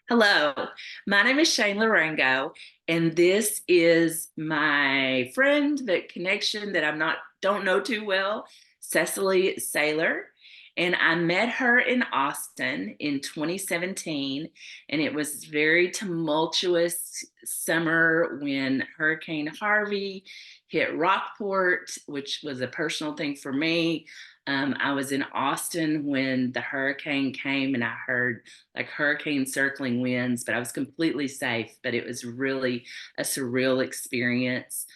Hello, my name is Shayne Larango, and this is my friend, that connection that don't know too well, Cecily Saylor. And I met her in Austin in 2017, and it was very tumultuous summer when Hurricane Harvey hit Rockport, which was a personal thing for me. I was in Austin when the hurricane came, and I heard like hurricane circling winds, but I was completely safe. But it was really a surreal experience.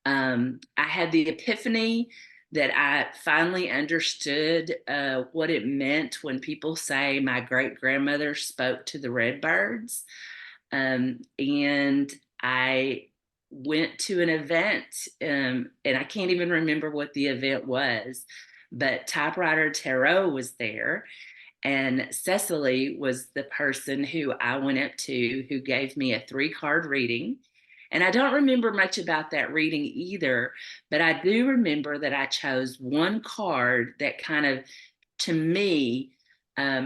I had the epiphany that I finally understood what it meant when people say my great grandmother spoke to the redbirds. And I went to an event, and I can't even remember what the event was, but Typewriter Tarot was there. And Cecily was the person who I went up to who gave me a 3 card reading. And I don't remember much about that reading either, but I do remember that I chose one card that kind of, to me,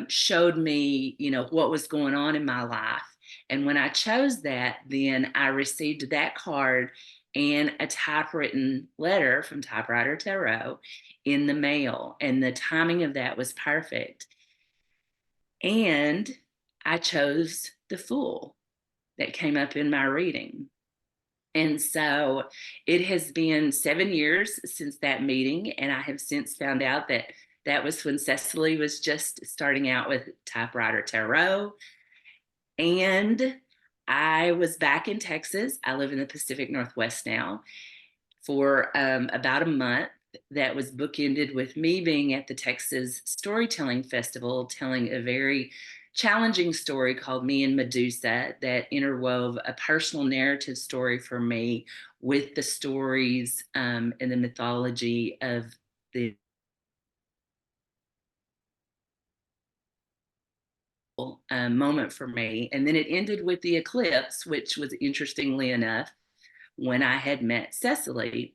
showed me, what was going on in my life. And when I chose that, then I received that card and a typewritten letter from Typewriter Tarot in the mail. And the timing of that was perfect. And I chose the Fool that came up in my reading. And so it has been 7 years since that meeting. And I have since found out that that was when Cecily was just starting out with Typewriter Tarot. And I was back in Texas. I live in the Pacific Northwest now for about a month. That was bookended with me being at the Texas Storytelling Festival, telling a very challenging story called Me and Medusa that interwove a personal narrative story for me with the stories and the mythology of the moment for me. And then it ended with the eclipse, which was, interestingly enough, when I had met Cecily.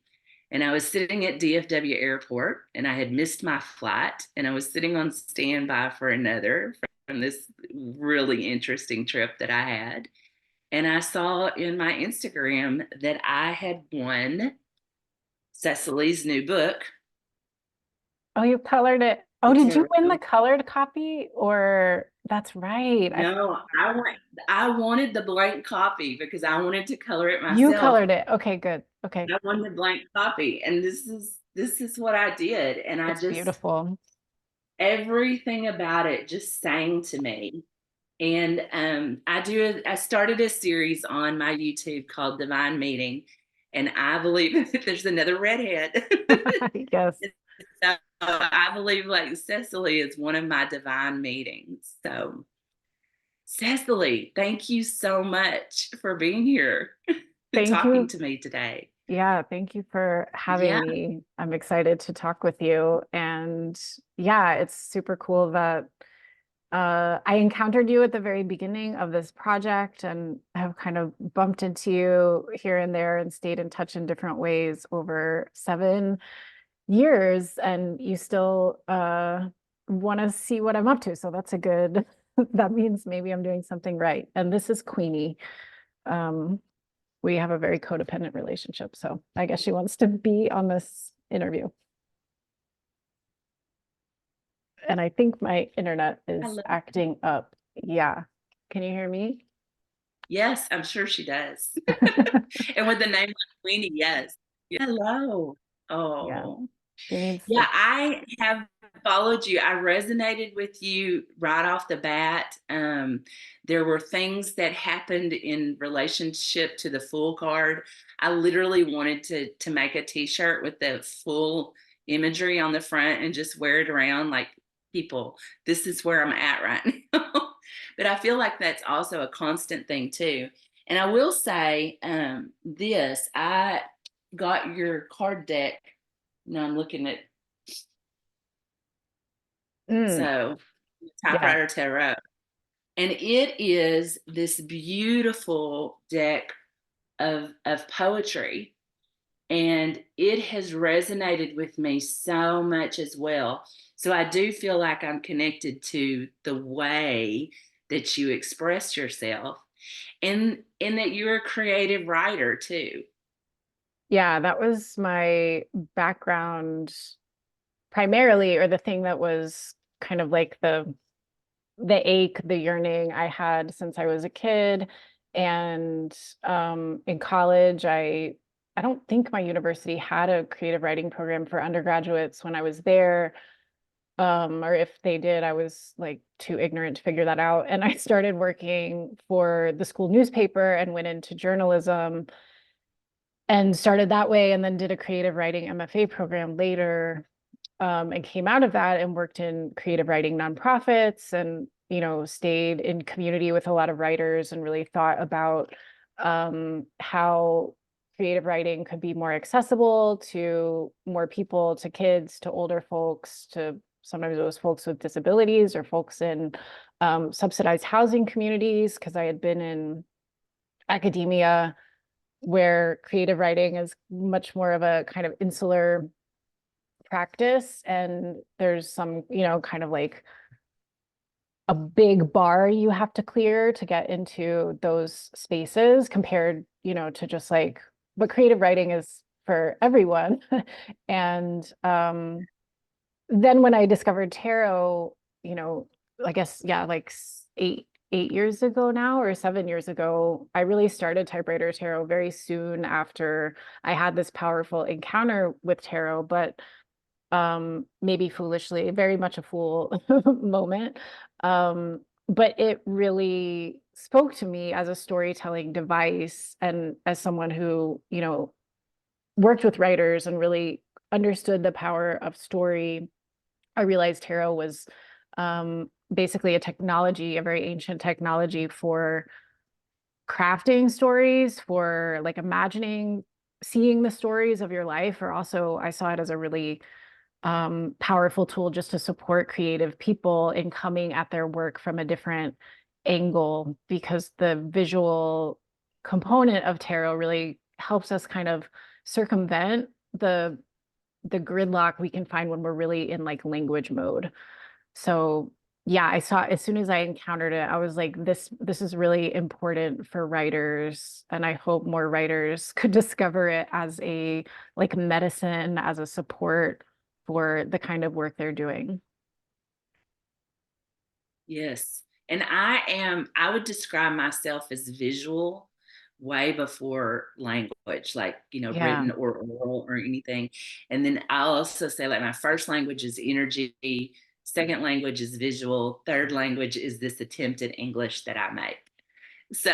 And I was sitting at DFW Airport, and I had missed my flight, and I was sitting on standby for another from this really interesting trip that I had. And I saw in my Instagram that I had won Cecily's new book, Oh, you colored it. Oh, The did you Tarot. win the colored copy? Or that's right. No, I wanted the blank copy because I wanted to color it You myself. colored it. Okay, good. Okay. I won the blank copy, and this is what I did, and I It's just, beautiful. everything about it just sang to me. And I started a series on my YouTube called Divine Meeting, and I believe that there's another redhead. Yes. So I believe like Cecily is one of my divine meetings. So Cecily, thank you so much for being here and Thank talking you. to me today. Yeah, thank you for having Yeah. me. I'm excited to talk with you. And yeah, it's super cool that I encountered you at the very beginning of this project and have kind of bumped into you here and there and stayed in touch in different ways over 7 years. And you still want to see what I'm up to. So that's a good, that means maybe I'm doing something right. And this is Queenie. Um, we have a very codependent relationship. So I guess she wants to be on this interview. And I think my internet is Hello. acting up. Yeah. Can you hear me? Yes, I'm sure she does. And with the name like Queenie, yes. Hello. Yeah. Oh. She needs Yeah, to. I have followed you. I resonated with you right off the bat. There were things that happened in relationship to the Fool card. I literally wanted to make a T-shirt with the full imagery on the front and just wear it around like, people, this is where I'm at right now. But I feel like that's also a constant thing too. And I will say this, I got your card deck. Now I'm looking at, Mm, so yeah. Typewriter Tarot. And it is this beautiful deck of poetry. And it has resonated with me so much as well. So I do feel like I'm connected to the way that you express yourself, and that you're a creative writer too. Yeah, that was my background primarily, or the thing that was kind of like the ache, the yearning I had since I was a kid. And in college, I don't think my university had a creative writing program for undergraduates when I was there. Or if they did, I was like too ignorant to figure that out. And I started working for the school newspaper and went into journalism and started that way, and then did a creative writing MFA program later, and came out of that and worked in creative writing nonprofits, and stayed in community with a lot of writers and really thought about how creative writing could be more accessible to more people, to kids, to older folks, to sometimes those folks with disabilities or folks in subsidized housing communities, because I had been in academia where creative writing is much more of a kind of insular practice, and there's some kind of like a big bar you have to clear to get into those spaces, compared to just like, but creative writing is for everyone. And then when I discovered tarot, you know I guess, yeah, like 8 years ago now, or 7 years ago, I really started Typewriter Tarot very soon after I had this powerful encounter with tarot. But maybe foolishly, very much a fool moment. But it really spoke to me as a storytelling device, and as someone who worked with writers and really understood the power of story. I realized tarot was basically a technology, a very ancient technology for crafting stories, for like imagining, seeing the stories of your life. Or also, I saw it as a really powerful tool just to support creative people in coming at their work from a different angle, because the visual component of tarot really helps us kind of circumvent the gridlock we can find when we're really in like language mode. So yeah, I saw, as soon as I encountered it, I was like, this is really important for writers, and I hope more writers could discover it as a like medicine, as a support for the kind of work they're doing. Yes. And I would describe myself as visual way before language, like, Yeah. written or oral or anything. And then I'll also say, like, my first language is energy, second language is visual, third language is this attempt at English that I make. So,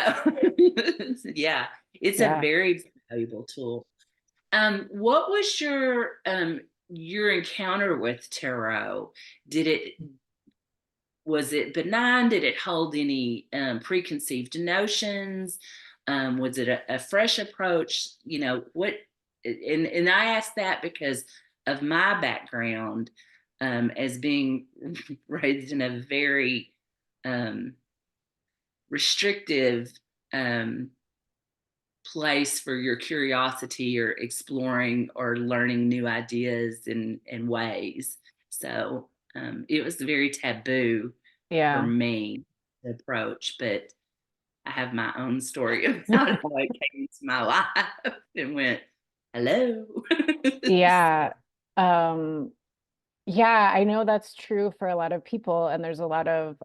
yeah, it's a Yeah. very valuable tool. What was your encounter with tarot? Did it Was it benign? Did it hold any preconceived notions? Was it a fresh approach? What? And I ask that because of my background, as being raised in a very um, restrictive um, place for your curiosity or exploring or learning new ideas and ways. So it was very taboo for Yeah. me to approach, but I have my own story about how it came into my life and went, hello. Yeah. Um, yeah, I know that's true for a lot of people, and there's a lot of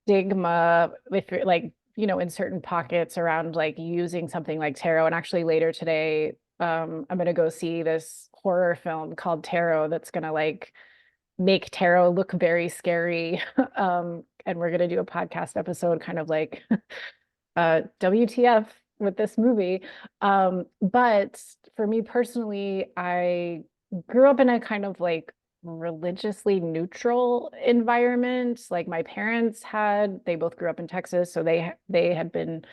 stigma if you're like, in certain pockets around like using something like tarot. And actually later today, I'm gonna go see this horror film called Tarot that's gonna like make tarot look very scary. And we're gonna do a podcast episode kind of like WTF with this movie. But for me personally, I grew up in a kind of like religiously neutral environment. Like my parents they both grew up in Texas, so they had been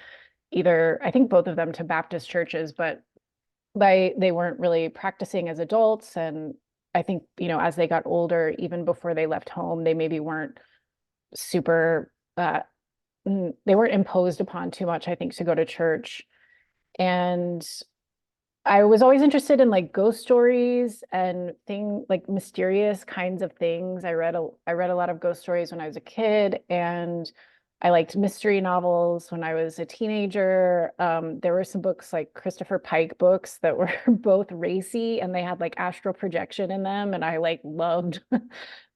either, I think both of them, to Baptist churches, but they weren't really practicing as adults. And I think, as they got older, even before they left home, they maybe weren't super they weren't imposed upon too much, I think, to go to church. And I was always interested in like ghost stories and like mysterious kinds of things. I read a lot of ghost stories when I was a kid, and I liked mystery novels when I was a teenager. There were some books like Christopher Pike books that were both racy and they had like astral projection in them, and I like loved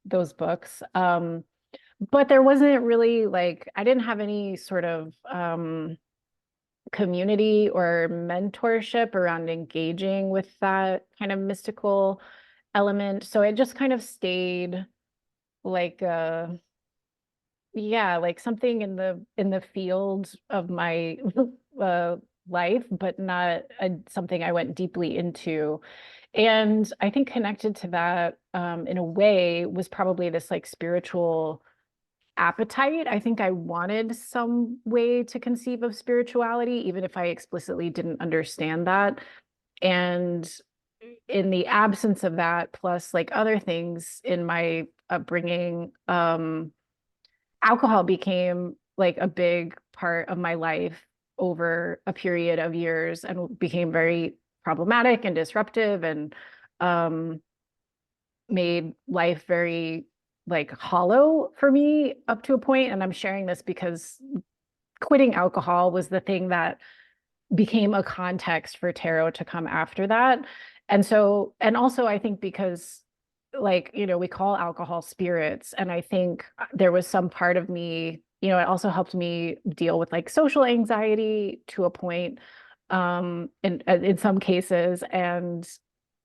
those books. But there wasn't really like I didn't have any sort of community or mentorship around engaging with that kind of mystical element. So it just kind of stayed like yeah, like something in the field of my uh life, but not something I went deeply into. And I think connected to that in a way was probably this like spiritual appetite. I think I wanted some way to conceive of spirituality, even if I explicitly didn't understand that. And in the absence of that, plus like other things in my upbringing, alcohol became like a big part of my life over a period of years and became very problematic and disruptive and um, made life very like hollow for me up to a point. And I'm sharing this because quitting alcohol was the thing that became a context for tarot to come after that. And so, and also I think because like, you know, we call alcohol spirits. And I think there was some part of me, you know, it also helped me deal with like social anxiety to a point in some cases. And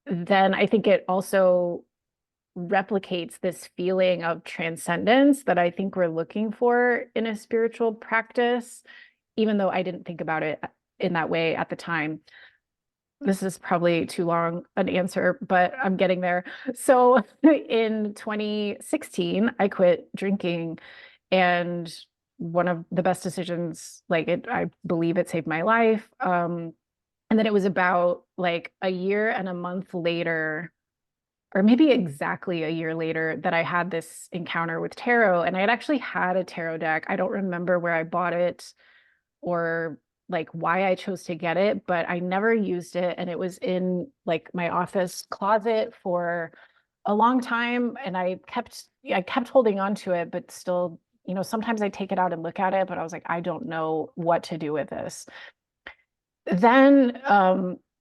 then I think it also replicates this feeling of transcendence that I think we're looking for in a spiritual practice, even though I didn't think about it in that way at the time. This is probably too long an answer, but I'm getting there. So in 2016, I quit drinking, and one of the best decisions, like it, I believe it saved my life. And then it was about like a year and a month later, or maybe exactly a year later, that I had this encounter with tarot. And I had actually had a tarot deck. I don't remember where I bought it or like why I chose to get it, but I never used it. And it was in like my office closet for a long time. And I kept holding on to it, but still, you know, sometimes I take it out and look at it, but I was like, I don't know what to do with this. Then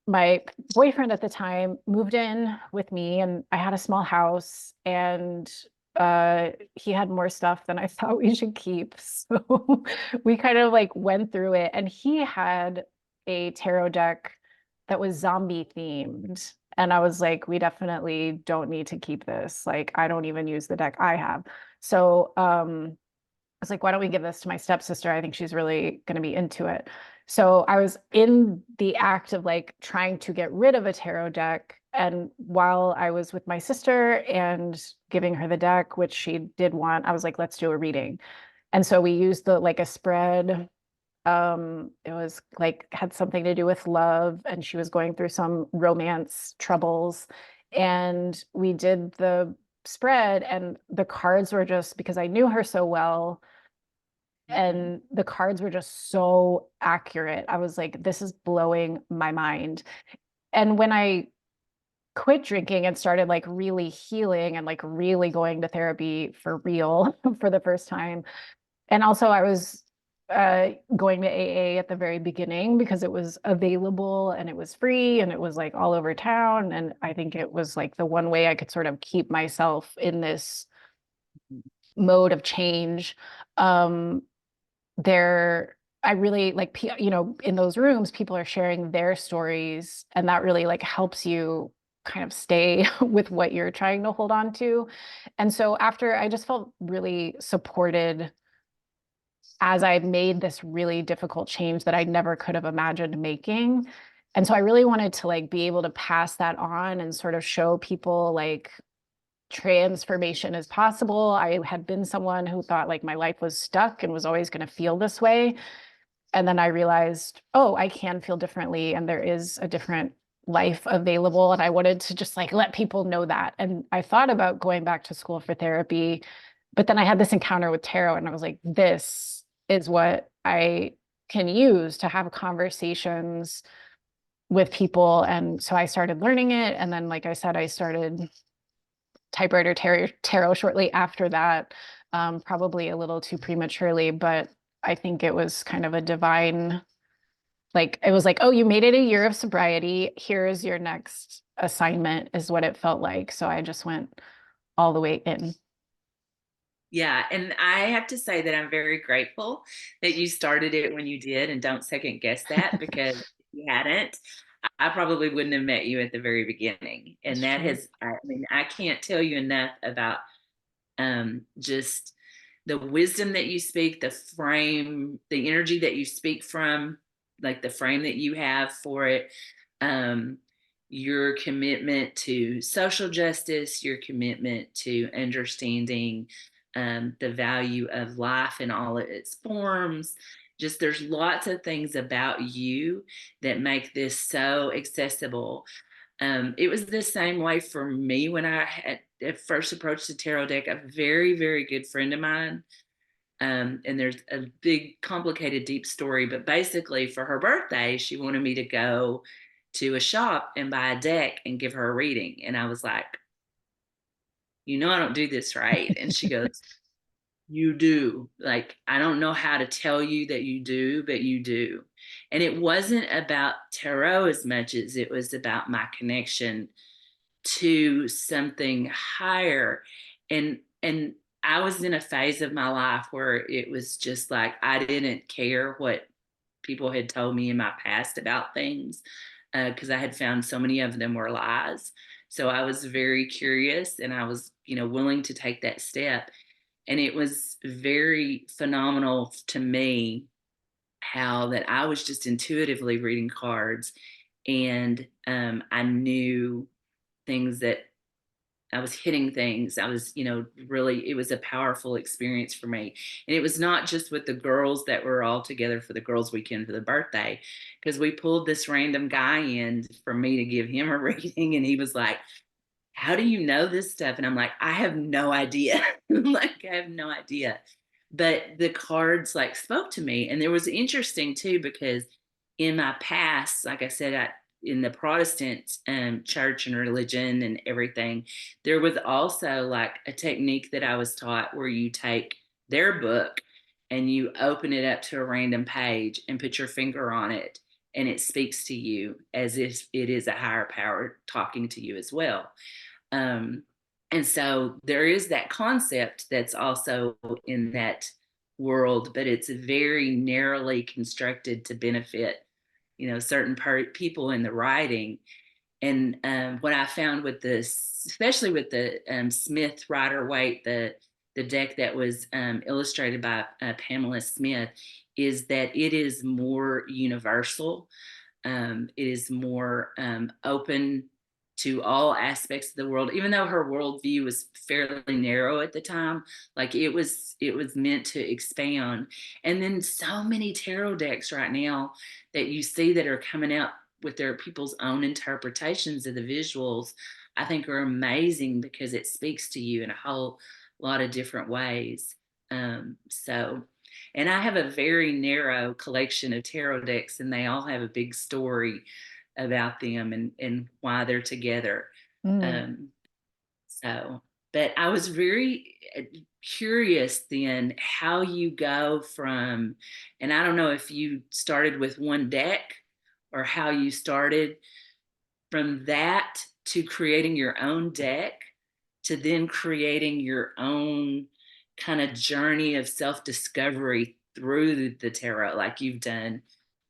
my boyfriend at the time moved in with me, and I had a small house, and he had more stuff than I thought we should keep. So we kind of like went through it, and he had a tarot deck that was zombie themed. And I was like, we definitely don't need to keep this. Like, I don't even use the deck I have. So was like, why don't we give this to my stepsister? I think she's really going to be into it. So I was in the act of like trying to get rid of a tarot deck. And while I was with my sister and giving her the deck, which she did want, I was like, let's do a reading. And so we used the like a spread. It was like had something to do with love, and she was going through some romance troubles. And we did the spread, and the cards were just because I knew her so well, and the cards were just so accurate. I was like, this is blowing my mind. And when I quit drinking and started like really healing and like really going to therapy for real for the first time, and also I was going to AA at the very beginning because it was available and it was free and it was like all over town. And I think it was like the one way I could sort of keep myself in this mode of change. Um, there I really like you know, in those rooms people are sharing their stories, and that really like helps you kind of stay with what you're trying to hold on to. And so after, I just felt really supported as I made this really difficult change that I never could have imagined making. And so I really wanted to like be able to pass that on and sort of show people like transformation is possible. I had been someone who thought like my life was stuck and was always going to feel this way. And then I realized, oh, I can feel differently and there is a different life available. And I wanted to just like let people know that. And I thought about going back to school for therapy, but then I had this encounter with tarot and I was like, this is what I can use to have conversations with people. And so I started learning it. And then, like I said, I started Typewriter Tarot shortly after that, probably a little too prematurely, but I think it was kind of a divine, like, it was like, oh, you made it a year of sobriety. Here's your next assignment, is what it felt like. So I just went all the way in. Yeah, and I have to say that I'm very grateful that you started it when you did, and don't second guess that, because if you hadn't, I probably wouldn't have met you at the very beginning. That's And that true. has, I mean, I can't tell you enough about just the wisdom that you speak, the frame, the energy that you speak from, like the frame that you have for it, um, your commitment to social justice, your commitment to understanding the value of life in all of its forms. Just there's lots of things about you that make this so accessible. It was the same way for me when I had at first approached the tarot deck. A very, very good friend of mine, and there's a big, complicated, deep story, but basically for her birthday, she wanted me to go to a shop and buy a deck and give her a reading. And I was like, I don't do this right. And she goes, you do. Like, I don't know how to tell you that you do, but you do. And it wasn't about tarot as much as it was about my connection to something higher. And I was in a phase of my life where it was just like I didn't care what people had told me in my past about things, because I had found so many of them were lies. So I was very curious, and I was, willing to take that step. And it was very phenomenal to me how that I was just intuitively reading cards, and I knew things that I was hitting things. I was, really, it was a powerful experience for me. And it was not just with the girls that were all together for the girls' weekend for the birthday, because we pulled this random guy in for me to give him a reading. And he was like, how do you know this stuff? And I'm like, I have no idea. Like, I have no idea. But the cards like spoke to me. And there was interesting too, because in my past, like I said, in the Protestant church and religion and everything, there was also like a technique that I was taught where you take their book and you open it up to a random page and put your finger on it, and it speaks to you as if it is a higher power talking to you as well. Um, and so there is that concept that's also in that world, but it's very narrowly constructed to benefit, certain people in the writing. And what I found with this, especially with the Smith Rider Waite, the deck that was illustrated by Pamela Smith, is that it is more universal. It is more open to all aspects of the world, even though her worldview was fairly narrow at the time. Like it was meant to expand. And then so many tarot decks right now that you see that are coming out with their people's own interpretations of the visuals, I think are amazing because it speaks to you in a whole lot of different ways. So and I have a very narrow collection of tarot decks, and they all have a big story about them and why they're together. Mm. Um, so, but I was very curious then how you go from, and I don't know if you started with one deck or how you started from that to creating your own deck to then creating your own kind of journey of self-discovery through the tarot like you've done.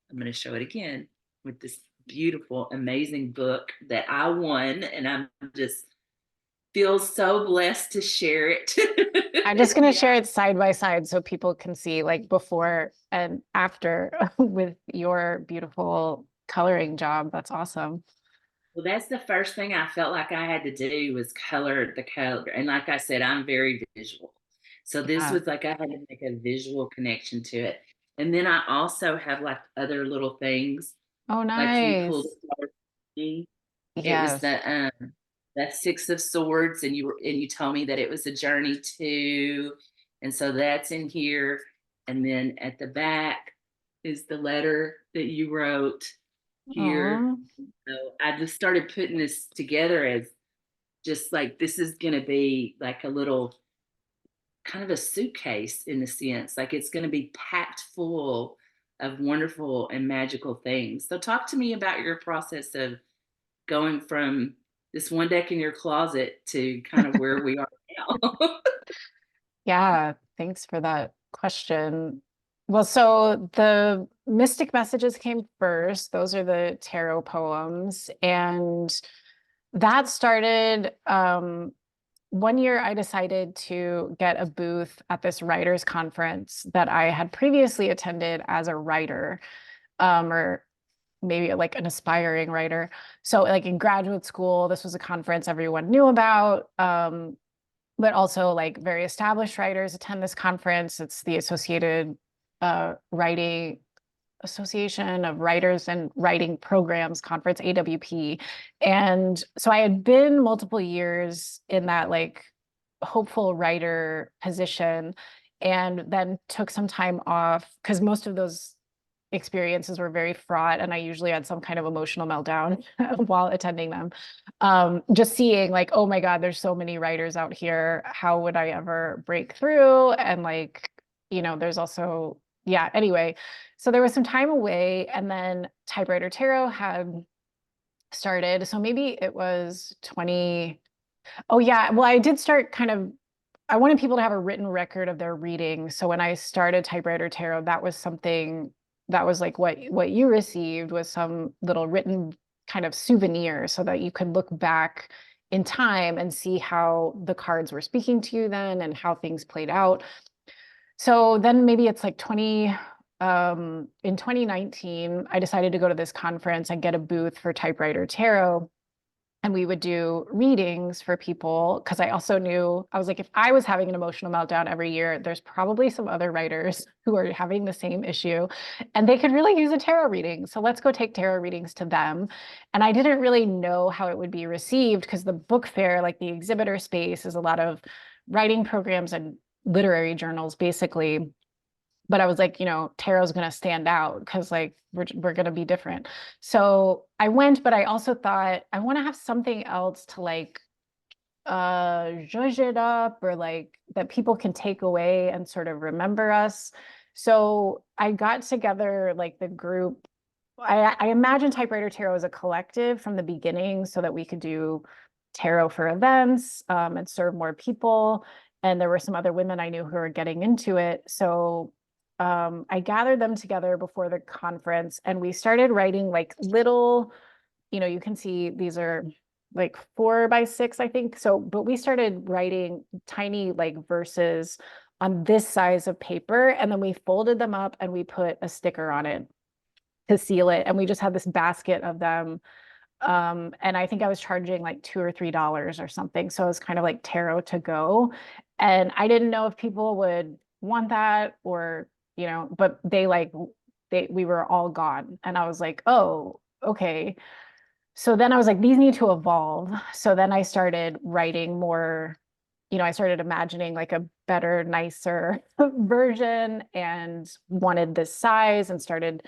I'm going to show it again with this beautiful, amazing book that I won, and I'm just feel so blessed to share it. I'm just going to Yeah. share it side by side so people can see like before and after with your beautiful coloring job. That's awesome. Well, that's the first thing I felt like I had to do was color the color. And like I said, I'm very visual. So this Yeah. was like I had to make a visual connection to it. And then I also have like other little things, Oh, like you pulled nice. a card for me. It was Yes. that Six of Swords, and you told me that it was a journey too. And so that's in here. And then at the back is the letter that you wrote. here. Oh, So I just started putting this together as just like this is going to be like a little kind of a suitcase in a sense. Like it's going to be packed full of wonderful and magical things. So talk to me about your process of going from this one deck in your closet to kind of where we are now. yeah. Thanks for that question. Well, so the Mystic Messages came first. Those are the tarot poems. And that started one year I decided to get a booth at this writers conference that I had previously attended as a writer, or maybe like an aspiring writer. So like in graduate school, this was a conference everyone knew about. But also like very established writers attend this conference. It's the Associated Writing Association of Writers and Writing Programs Conference, AWP. And so I had been multiple years in that like hopeful writer position, and then took some time off because most of those experiences were very fraught, and I usually had some kind of emotional meltdown while attending them. Just seeing like, oh my God, there's so many writers out here. How would I ever break through? And like, there's also, yeah, anyway. So there was some time away, and then Typewriter Tarot had started. So maybe it was 20. Oh yeah. Well, I did start kind of, I wanted people to have a written record of their reading. So when I started Typewriter Tarot, that was something that was like what you received was some little written kind of souvenir so that you could look back in time and see how the cards were speaking to you then and how things played out. So then maybe it's like in 2019, I decided to go to this conference and get a booth for Typewriter Tarot, and we would do readings for people because I also knew I was like, if I was having an emotional meltdown every year, there's probably some other writers who are having the same issue and they could really use a tarot reading. So let's go take tarot readings to them. And I didn't really know how it would be received because the book fair, like the exhibitor space, is a lot of writing programs and literary journals, basically. But I was like, tarot's going to stand out because like we're going to be different. So I went, but I also thought I want to have something else to like zhuzh it up, or like that people can take away and sort of remember us. So I got together like the group. I imagine Typewriter Tarot as a collective from the beginning so that we could do tarot for events, and serve more people. And there were some other women I knew who were getting into it. So I gathered them together before the conference, and we started writing like little, you can see these are like 4 by 6, I think. So, but we started writing tiny like verses on this size of paper, and then we folded them up and we put a sticker on it to seal it. And we just had this basket of them. And I think I was charging like $2 or $3 or something. So it was kind of like tarot to go. And I didn't know if people would want that, or, but we were all gone. And I was like, oh, okay. So then I was like, these need to evolve. So then I started writing more, I started imagining like a better, nicer version, and wanted this size, and started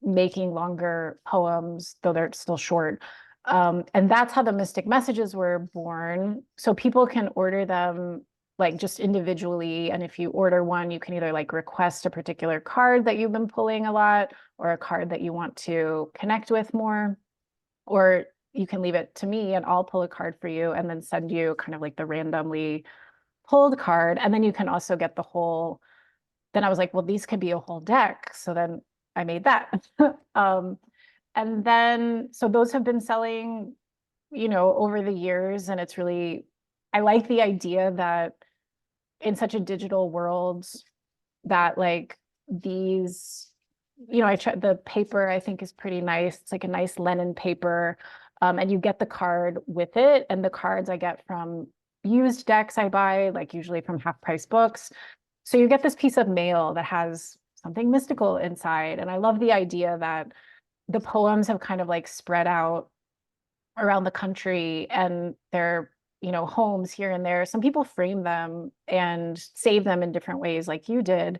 making longer poems, though they're still short. And that's how the Mystic Messages were born. So people can order them like just individually. And if you order one, you can either like request a particular card that you've been pulling a lot, or a card that you want to connect with more, or you can leave it to me and I'll pull a card for you and then send you kind of like the randomly pulled card. And then you can also get the whole, then I was like, well, these could be a whole deck. So then I made that. um, and then, so those have been selling, over the years. And it's really, I like the idea that in such a digital world, that like these, I try the paper, I think is pretty nice. It's like a nice linen paper. And you get the card with it. And the cards I get from used decks I buy, like usually from half price books. So you get this piece of mail that has something mystical inside. And I love the idea that the poems have kind of like spread out around the country, and they're, homes here and there. Some people frame them and save them in different ways, like you did.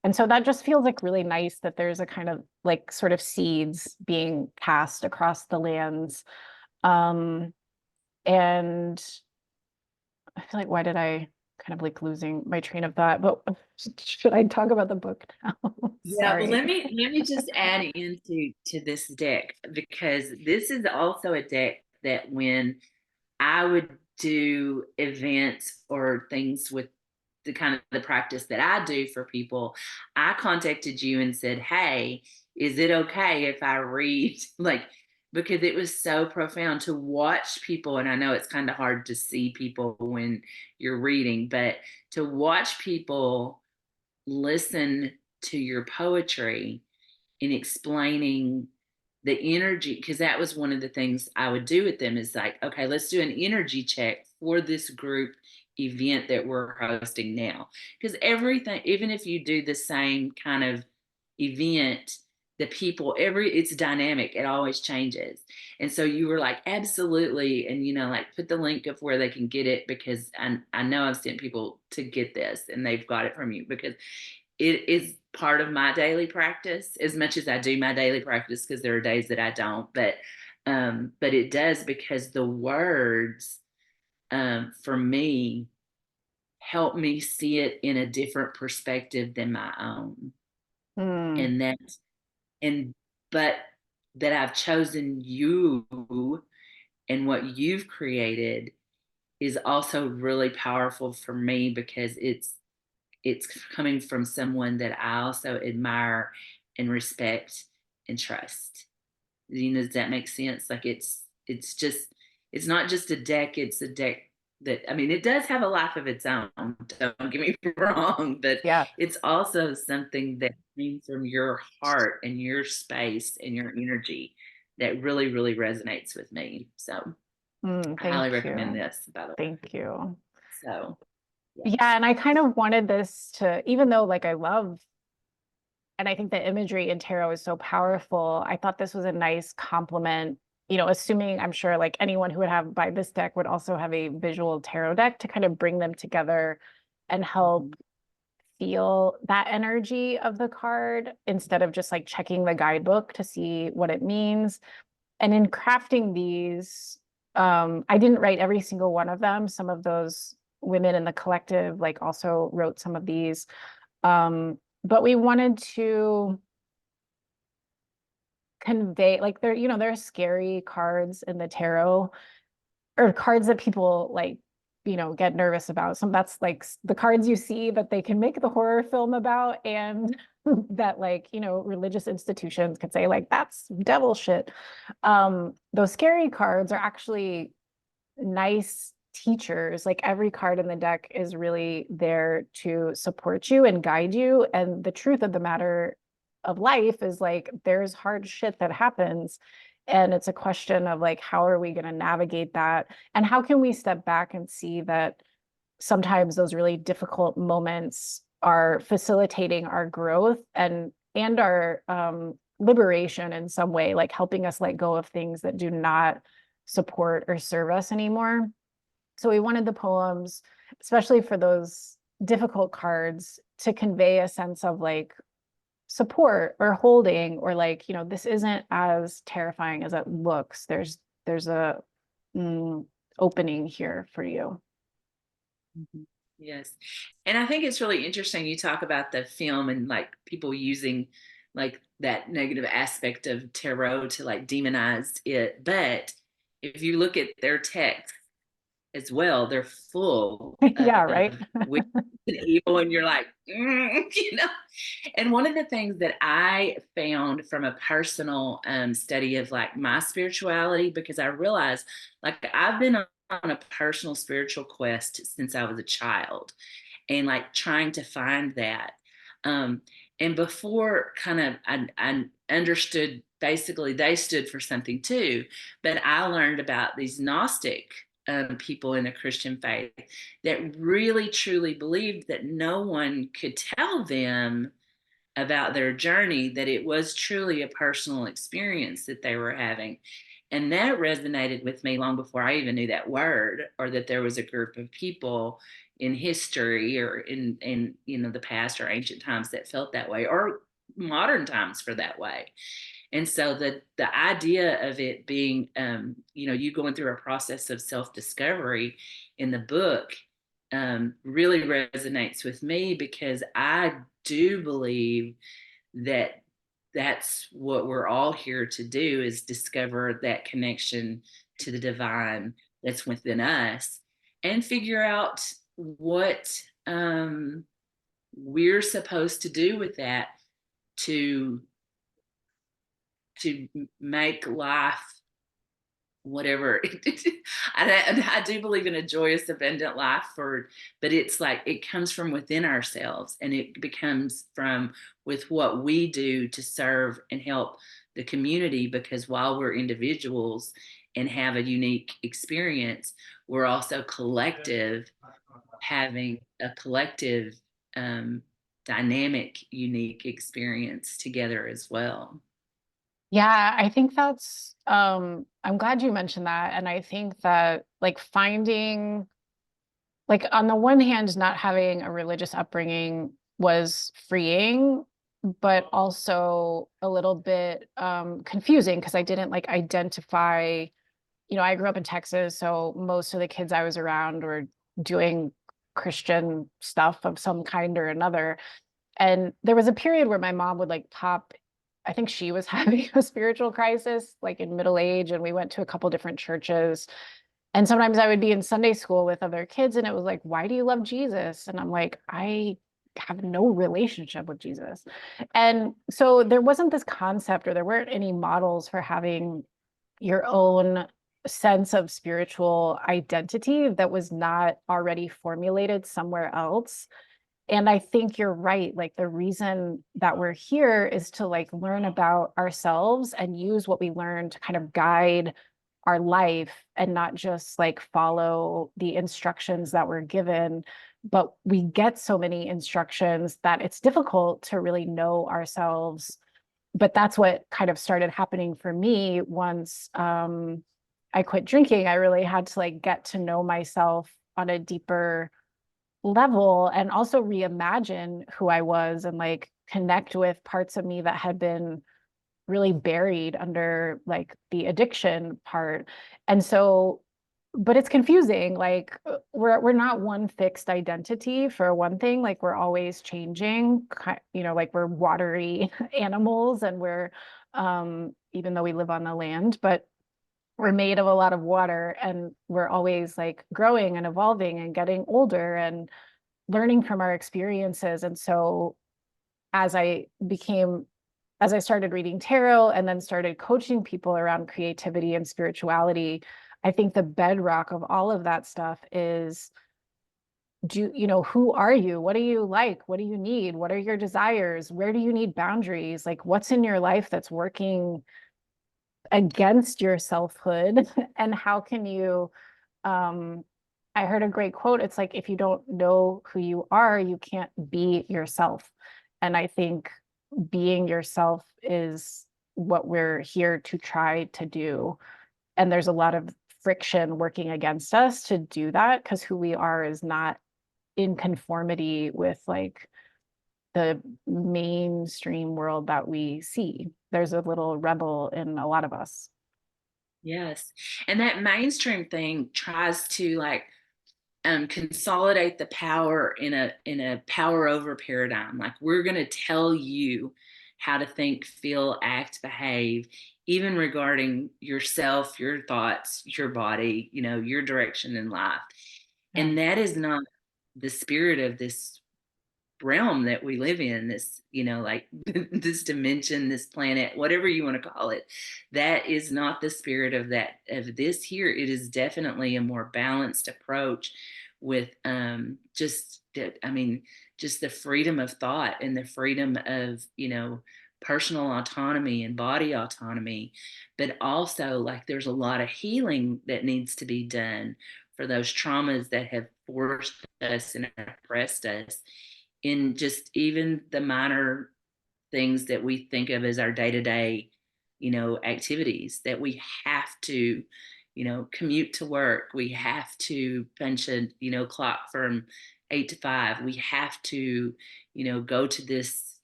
And so that just feels like really nice that there's a kind of like sort of seeds being cast across the lands. Um, and I feel like why did I kind of like losing my train of thought? But should I talk about the book now? Yeah, well, Sorry. let me just add into to this deck, because this is also a deck that when I would do events or things with the kind of the practice that I do for people, I contacted you and said, "Hey, is it okay if I read?" Like, because it was so profound to watch people, and I know it's kind of hard to see people when you're reading, but to watch people listen to your poetry in explaining the energy, because that was one of the things I would do with them is like, okay, let's do an energy check for this group event that we're hosting now. Because everything, even if you do the same kind of event, the people, it's dynamic, it always changes. And so you were like, absolutely. And, like put the link of where they can get it, because I know I've sent people to get this and they've got it from you, because it is part of my daily practice as much as I do my daily practice, because there are days that I don't, but it does, because the words for me help me see it in a different perspective than my own. Hmm. And that and but that I've chosen you and what you've created is also really powerful for me, because it's coming from someone that I also admire and respect and trust. Does that make sense? Like it's just it's not just a deck, it's a deck that, I mean, it does have a life of its own. Don't get me wrong, but Yeah. it's also something that came from your heart and your space and your energy that really, really resonates with me. So I highly Thank recommend you. this, by the way. Thank you. So yeah. Yeah, and I kind of wanted this to, even though like I love, and I think the imagery in tarot is so powerful, I thought this was a nice complement, assuming I'm sure like anyone who would have buy this deck would also have a visual tarot deck to kind of bring them together and help Mhm. feel that energy of the card instead of just like checking the guidebook to see what it means. And in crafting these, I didn't write every single one of them. Some of those women in the collective like also wrote some of these. But we wanted to convey like there are scary cards in the tarot, or cards that people like get nervous about. Some that's like the cards you see that they can make the horror film about, and that like religious institutions could say like that's devil shit. Those scary cards are actually nice teachers. Like every card in the deck is really there to support you and guide you. And the truth of the matter of life is like there's hard shit that happens. And it's a question of like, how are we going to navigate that? And how can we step back and see that sometimes those really difficult moments are facilitating our growth and our liberation in some way, like helping us let go of things that do not support or serve us anymore. So we wanted the poems, especially for those difficult cards, to convey a sense of like support or holding, or like, this isn't as terrifying as it looks. There's a opening here for you. Mhm. Yes. And I think it's really interesting you talk about the film and like people using like that negative aspect of tarot to like demonize it. But if you look at their text as well, they're full Yeah, right. of wicked and evil, and you're like, you know. And one of the things that I found from a personal study of like my spirituality, because I realized like I've been on a personal spiritual quest since I was a child, and like trying to find that. Um, and before kind of I understood basically they stood for something too, but I learned about these Gnostic people in the Christian faith that really truly believed that no one could tell them about their journey, that it was truly a personal experience that they were having. And that resonated with me long before I even knew that word, or that there was a group of people in history or in the past or ancient times that felt that way, or modern times for that way. And so the idea of it being, you going through a process of self-discovery in the book, really resonates with me, because I do believe that that's what we're all here to do, is discover that connection to the divine that's within us, and figure out what we're supposed to do with that to to make life whatever. I do believe in a joyous abundant life, but it's like it comes from within ourselves, and it becomes from with what we do to serve and help the community, because while we're individuals and have a unique experience, we're also collective, having a collective, um, dynamic, unique experience together as well. Yeah, I think that's I'm glad you mentioned that. And I think that like finding like on the one hand, not having a religious upbringing was freeing, but also a little bit confusing because I didn't like identify, I grew up in Texas, so most of the kids I was around were doing Christian stuff of some kind or another. And there was a period where my mom would like pop, I think she was having a spiritual crisis, like in middle age, and we went to a couple different churches. And sometimes I would be in Sunday school with other kids, and it was like, why do you love Jesus? And I'm like, I have no relationship with Jesus. And so there wasn't this concept, or there weren't any models for having your own sense of spiritual identity that was not already formulated somewhere else. And I think you're right. Like the reason that we're here is to like learn about ourselves and use what we learn to kind of guide our life and not just like follow the instructions that we're given. But we get so many instructions that it's difficult to really know ourselves. But that's what kind of started happening for me once I quit drinking. I really had to like get to know myself on a deeper level and also reimagine who I was and like connect with parts of me that had been really buried under like the addiction part. And so, but it's confusing. Like we're not one fixed identity for one thing. Like we're always changing, like we're watery animals and we're even though we live on the land, but we're made of a lot of water and we're always like growing and evolving and getting older and learning from our experiences. And so as I became, as I started reading tarot and then started coaching people around creativity and spirituality, I think the bedrock of all of that stuff is who are you? What do you like? What do you need? What are your desires? Where do you need boundaries? Like what's in your life that's working against your selfhood? And how can you I heard a great quote. It's like, if you don't know who you are, you can't be yourself. And I think being yourself is what we're here to try to do. And there's a lot of friction working against us to do that because who we are is not in conformity with like the mainstream world that we see. There's a little rebel in a lot of us. Yes. And that mainstream thing tries to like consolidate the power in a power over paradigm. Like we're going to tell you how to think, feel, act, behave, even regarding yourself, your thoughts, your body, your direction in life. Yeah. And that is not the spirit of this realm that we live in, this like this dimension, this planet, whatever you want to call it. That is not the spirit of this here. It is definitely a more balanced approach with just the freedom of thought and the freedom of personal autonomy and body autonomy. But also, like, there's a lot of healing that needs to be done for those traumas that have forced us and oppressed us in just even the minor things that we think of as our day-to-day activities that we have to commute to work. We have to punch a, clock from 8 to 5. We have to, go to this,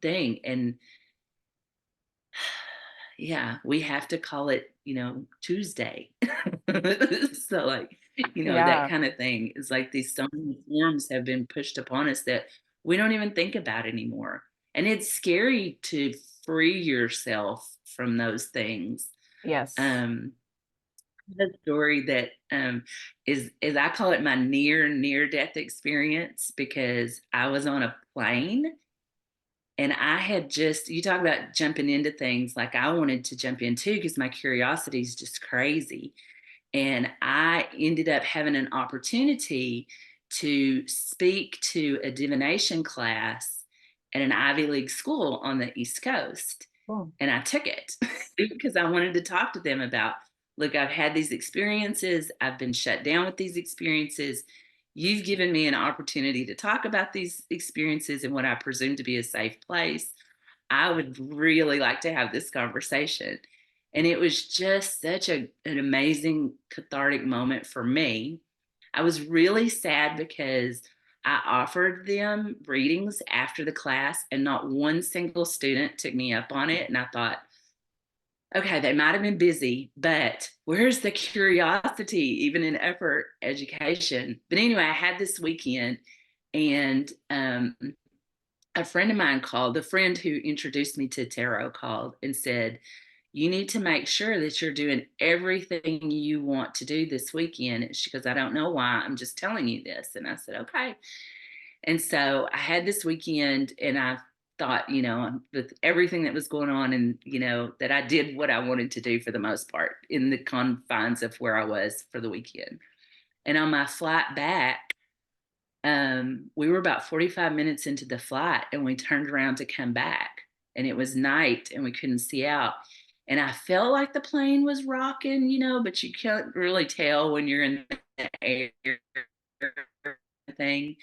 thing. And yeah, we have to call it, Tuesday. So like, that Yeah. kind of thing is like these so many forms have been pushed upon us that we don't even think about anymore. And it's scary to free yourself from those things. Yes. Um, the story that is I call it my near death experience, because I was on a plane and I had just, you talk about jumping into things, like I wanted to jump in too because my curiosity is just crazy. And I ended up having an opportunity to speak to a divination class at an Ivy League school on the East Coast. Cool. And I took it because I wanted to talk to them about, look, I've had these experiences, I've been shut down with these experiences. You've given me an opportunity to talk about these experiences in what I presume to be a safe place. I would really like to have this conversation. And it was just such an amazing cathartic moment for me. I was really sad because I offered them readings after the class and not one single student took me up on it. And I thought, okay, they might have been busy, but where's the curiosity, even in effort education? But anyway, I had this weekend, and a friend of mine called, the friend who introduced me to tarot called and said, you need to make sure that you're doing everything you want to do this weekend. She goes, I don't know why, I'm just telling you this. And I said, okay. And so I had this weekend, and I thought, with everything that was going on, and, that I did what I wanted to do for the most part in the confines of where I was for the weekend. And on my flight back, we were about 45 minutes into the flight, and we turned around to come back, and it was night and we couldn't see out. And I felt like the plane was rocking, but you can't really tell when you're in the air thing.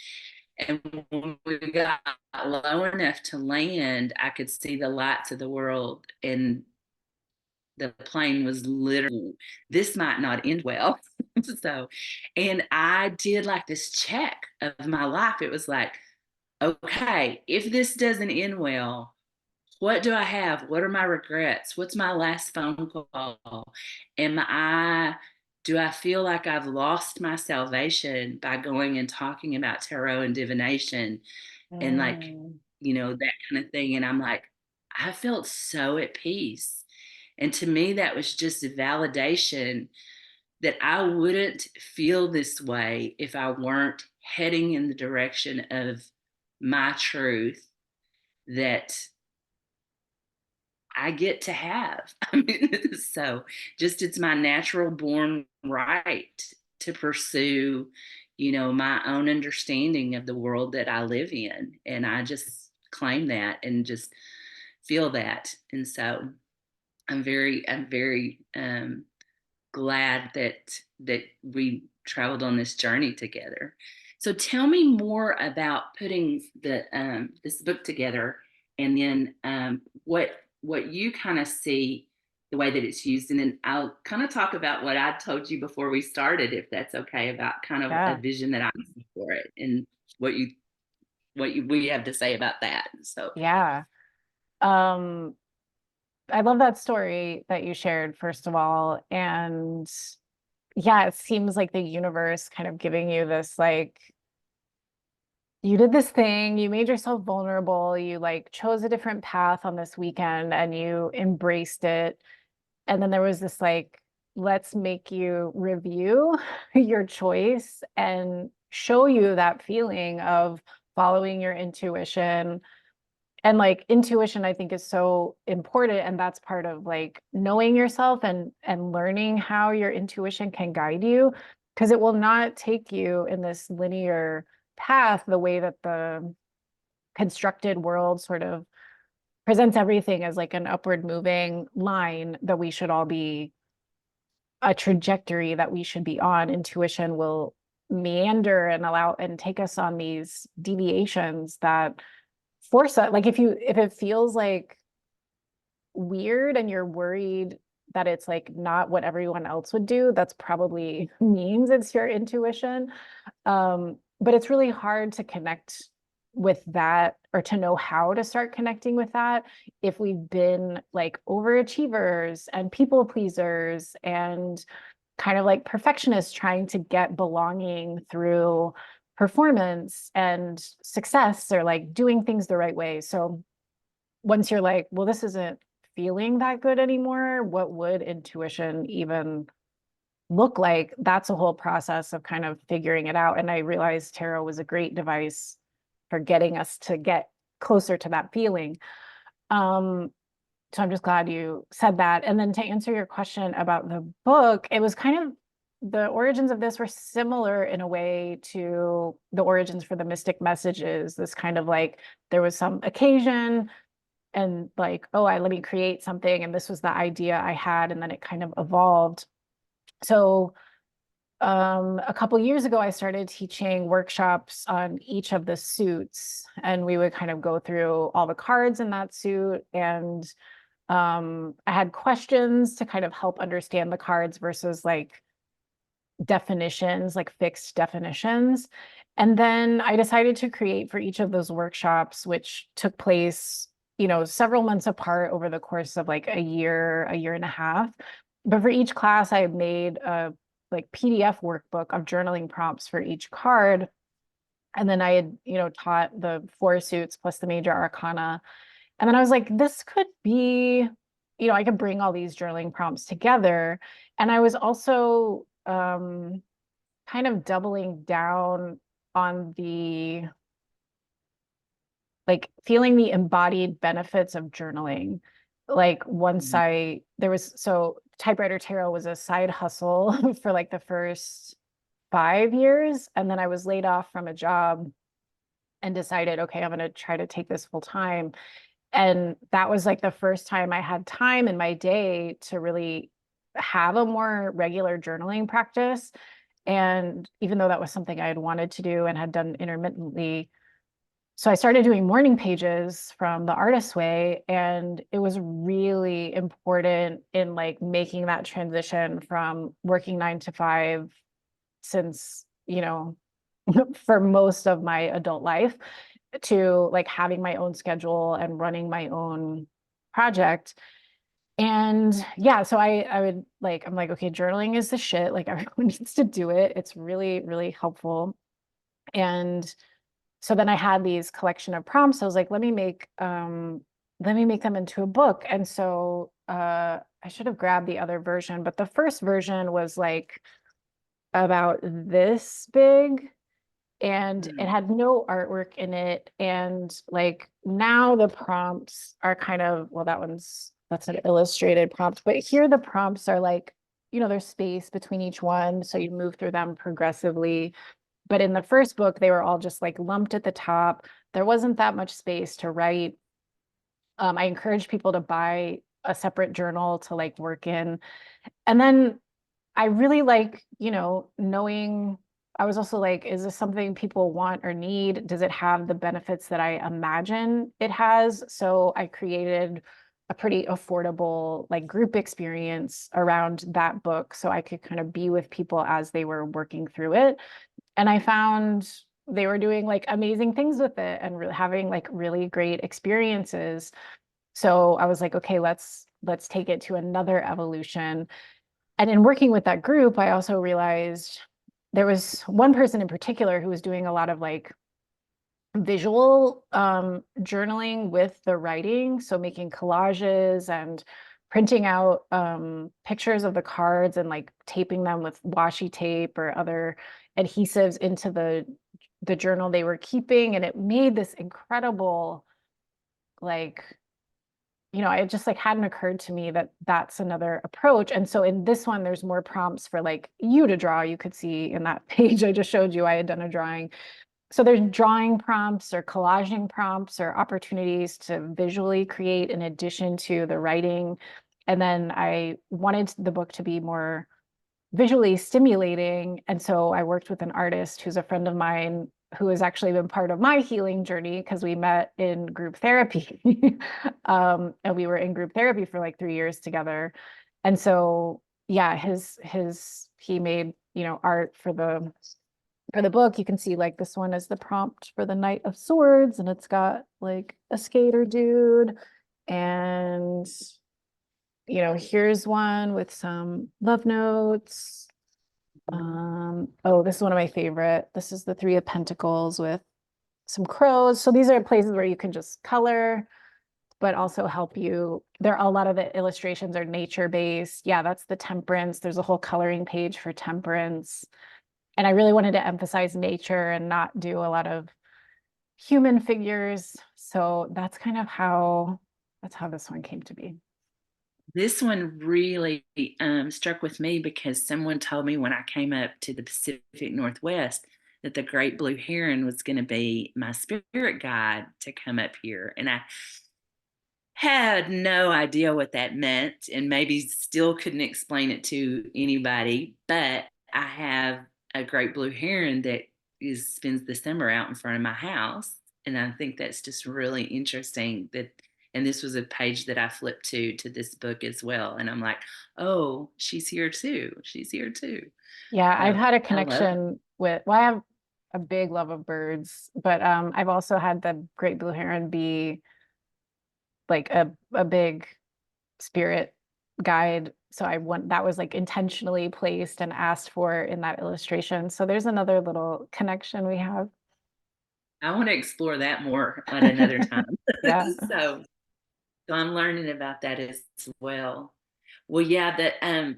And when we got low enough to land, I could see the lights of the world, and the plane was literally, this might not end well. So, and I did like this check of my life. It was like, okay, if this doesn't end well, what do I have? What are my regrets? What's my last phone call? Do I feel like I've lost my salvation by going and talking about tarot and divination and like, Mm. that kind of thing? And I'm like, I felt so at peace. And to me, that was just a validation that I wouldn't feel this way if I weren't heading in the direction of my truth that I get to have. I mean, so just it's my natural born right to pursue, my own understanding of the world that I live in. And I just claim that and just feel that. And so I'm very glad that we traveled on this journey together. So tell me more about putting the this book together, and then what you kind of see the way that it's used, and then I'll kind of talk about what I told you before we started, if that's okay, about kind of a Yeah. vision that I see for it, and what you we have to say about that. So Yeah. Um, I love that story that you shared, first of all. And yeah, it seems like the universe kind of giving you this, like, you did this thing, you made yourself vulnerable, you like chose a different path on this weekend and you embraced it. And then there was this like, let's make you review your choice and show you that feeling of following your intuition. And like intuition, I think, is so important. And that's part of like knowing yourself and learning how your intuition can guide you, because it will not take you in this linear path the way that the constructed world sort of presents everything as like an upward moving line that we should all be, a trajectory that we should be on. Intuition will meander and allow and take us on these deviations that force us, like if it feels like weird and you're worried that it's like not what everyone else would do, that's probably means it's your intuition. But it's really hard to connect with that, or to know how to start connecting with that, if we've been like overachievers and people pleasers and kind of like perfectionists trying to get belonging through performance and success, or like doing things the right way. So once you're like, well, this isn't feeling that good anymore, what would intuition even look like? That's a whole process of kind of figuring it out. And I realized tarot was a great device for getting us to get closer to that feeling. Um, so I'm just glad you said that. And then to answer your question about the book, it was kind of, the origins of this were similar in a way to the origins for the Mystic Messages. This kind of like, there was some occasion and like, oh, let me create something. And this was the idea I had. And then it kind of evolved. So a couple years ago, I started teaching workshops on each of the suits, and we would kind of go through all the cards in that suit. And I had questions to kind of help understand the cards versus like definitions, like fixed definitions. And then I decided to create for each of those workshops, which took place, several months apart over the course of like a year and a half. But for each class, I made a like PDF workbook of journaling prompts for each card. And then I had, taught the four suits plus the major arcana. And then I was like, this could be, I could bring all these journaling prompts together. And I was also kind of doubling down on the like feeling the embodied benefits of journaling. Like once there was, so Typewriter Tarot was a side hustle for like the first 5 years. And then I was laid off from a job and decided, okay, I'm going to try to take this full time. And that was like the first time I had time in my day to really have a more regular journaling practice. And even though that was something I had wanted to do and had done intermittently, so I started doing morning pages from the artist's way, and it was really important in like making that transition from working 9 to 5 since, for most of my adult life, to like having my own schedule and running my own project. And yeah, so I would like, I'm like, okay, journaling is the shit. Like everyone needs to do it. It's really, really helpful. And so then I had these collection of prompts. I was like, let me make them into a book. And so I should have grabbed the other version, but the first version was like about this big, and it had no artwork in it. And like now the prompts are kind of, well, that's an illustrated prompt, but here the prompts are like, there's space between each one. So you move through them progressively. But in the first book, they were all just like lumped at the top. There wasn't that much space to write. I encourage people to buy a separate journal to like work in. And then I really like, knowing, I was also like, is this something people want or need? Does it have the benefits that I imagine it has? So I created a pretty affordable like group experience around that book so I could kind of be with people as they were working through it. And I found they were doing like amazing things with it and having like really great experiences. So I was like, okay, let's take it to another evolution. And in working with that group, I also realized there was one person in particular who was doing a lot of like visual journaling with the writing. So making collages and printing out pictures of the cards and like taping them with washi tape or other adhesives into the journal they were keeping. And it made this incredible, like, it just like hadn't occurred to me that that's another approach. And so in this one, there's more prompts for like you to draw. You could see in that page I just showed you, I had done a drawing. So there's drawing prompts or collaging prompts or opportunities to visually create in addition to the writing. And then I wanted the book to be more visually stimulating. And so I worked with an artist who's a friend of mine who has actually been part of my healing journey because we met in group therapy. And we were in group therapy for like 3 years together. And so, yeah, he made, art for the book. You can see like this one is the prompt for the Knight of Swords, and it's got like a skater dude. And, here's one with some love notes. Oh, this is one of my favorite. This is the Three of Pentacles with some crows. So these are places where you can just color, but also help you. A lot of the illustrations are nature-based. Yeah, that's the Temperance. There's a whole coloring page for Temperance. And I really wanted to emphasize nature and not do a lot of human figures. So that's how this one came to be. This one really struck with me because someone told me when I came up to the Pacific Northwest that the great blue heron was going to be my spirit guide to come up here. And I had no idea what that meant and maybe still couldn't explain it to anybody. But I have a great blue heron that spends the summer out in front of my house. And I think that's just really interesting that, and this was a page that I flipped to this book as well. And I'm like, oh, she's here too. She's here too. Yeah, I've So had a I love connection well, I have a big love of birds, but I've also had the great blue heron be like a big spirit guide. So that was like intentionally placed and asked for in that illustration. So there's another little connection we have. I want to explore that more at another time. Yeah. so So I'm learning about that as well. Well, yeah,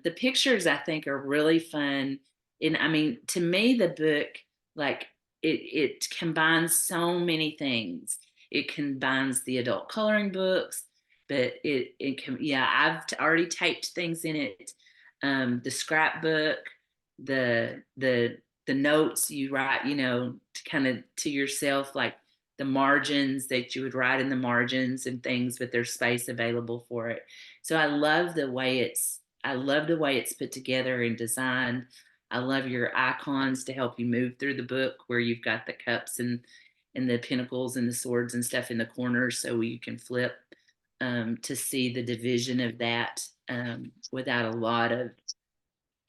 the pictures I think are really fun. And I mean, to me, the book, like it combines so many things. It combines the adult coloring books, but it can, yeah, already taped things in it. The scrapbook, the notes you write, to kind of to yourself, like the margins that you would write in the margins and things, but there's space available for it. So I love the way it's put together and designed. I love your icons to help you move through the book where you've got the cups and the pinnacles and the swords and stuff in the corners so you can flip to see the division of that without a lot of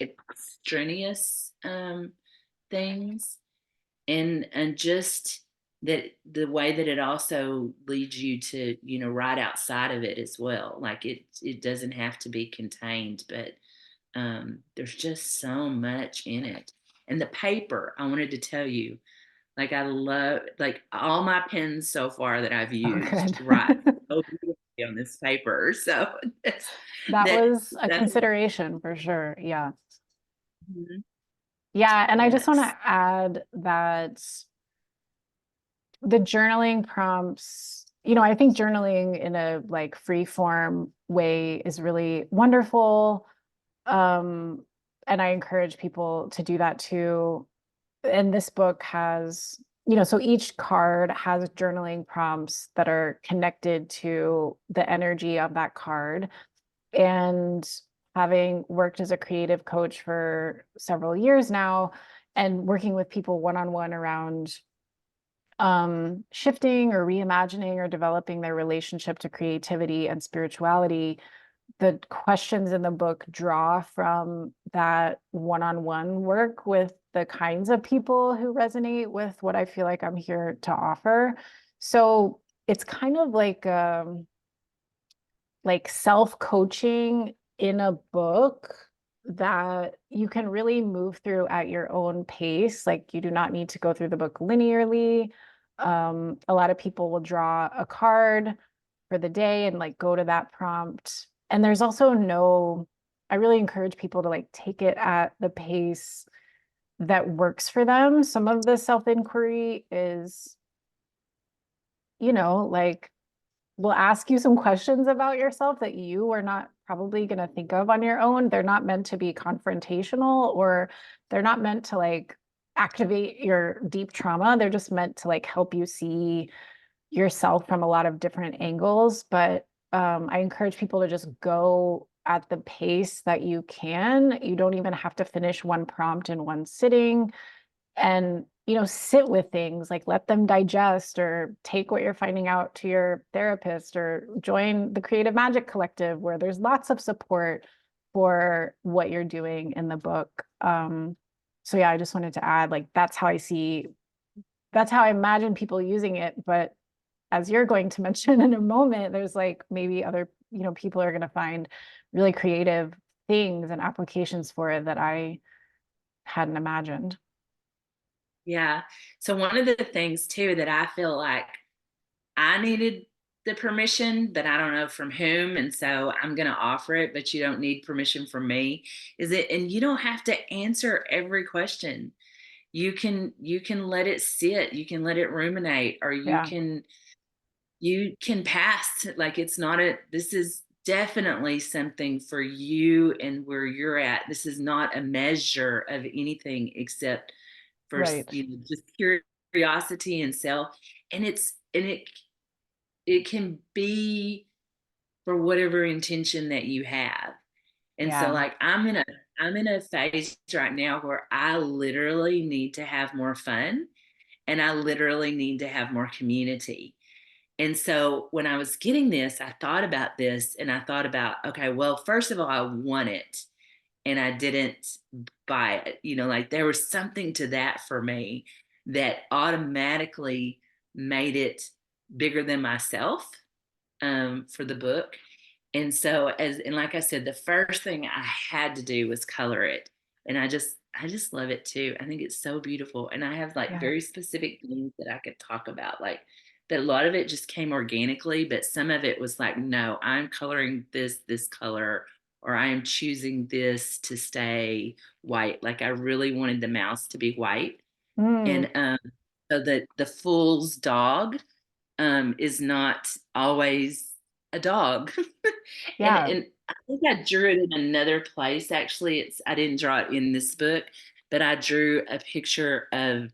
extraneous things and just that the way that it also leads you to right outside of it as well, like it doesn't have to be contained, but there's just so much in it. And the paper, I wanted to tell you, like I love, like all my pens so far that I've Oh, used good. write so beautifully on this paper, so That that was a that consideration for sure. Yeah. mhm, Yeah. And I just want yes. to add that the journaling prompts, I think journaling in a like free form way is really wonderful. Um, and I encourage people to do that too. And this book has, so each card has journaling prompts that are connected to the energy of that card. And having worked as a creative coach for several years now and working with people one-on-one around shifting or reimagining or developing their relationship to creativity and spirituality, the questions in the book draw from that one-on-one work with the kinds of people who resonate with what I feel like I'm here to offer. So it's kind of like self-coaching in a book that you can really move through at your own pace. Like you do not need to go through the book linearly. A lot of people will draw a card for the day and like go to that prompt. And there's also I really encourage people to like take it at the pace that works for them. Some of the self-inquiry is, like will ask you some questions about yourself that you are not probably going to think of on your own. They're not meant to be confrontational, or they're not meant to like activate your deep trauma. They're just meant to like help you see yourself from a lot of different angles. But I encourage people to just go at the pace that you can. You don't even have to finish one prompt in one sitting, and sit with things, like let them digest, or take what you're finding out to your therapist, or join the Creative Magic Collective where there's lots of support. for what you're doing in the book. So yeah, I just wanted to add, like, that's how I imagine people using it. But as you're going to mention in a moment, there's like maybe other, people are going to find really creative things and applications for it that I hadn't imagined. Yeah. So one of the things too that I feel like I needed the permission, but I don't know from whom. And so I'm going to offer it, but you don't need permission from me. And you don't have to answer every question. You can let it sit, you can let it ruminate, or Yeah, you can pass. Like, it's not this is definitely something for you and where you're at. This is not a measure of anything except for, right. just curiosity and self. And it can be for whatever intention that you have. And so, Yeah. like, I'm in a phase right now where I literally need to have more fun, and I literally need to have more community. And so when I was getting this, I thought about this, and I thought about, okay, well, first of all, I want it and I didn't buy it. Like, there was something to that for me that automatically made it bigger than myself, for the book. And like I said, the first thing I had to do was color it. And I just love it too. I think it's so beautiful. And I have like Yeah. very specific things that I could talk about. Like, that a lot of it just came organically, but some of it was like, no, I'm coloring this color, or I am choosing this to stay white. Like, I really wanted the mouse to be white. Mm, And so that the fool's dog, is not always a dog. and yeah. and I think I drew it in another place. Actually, I didn't draw it in this book, but I drew a picture of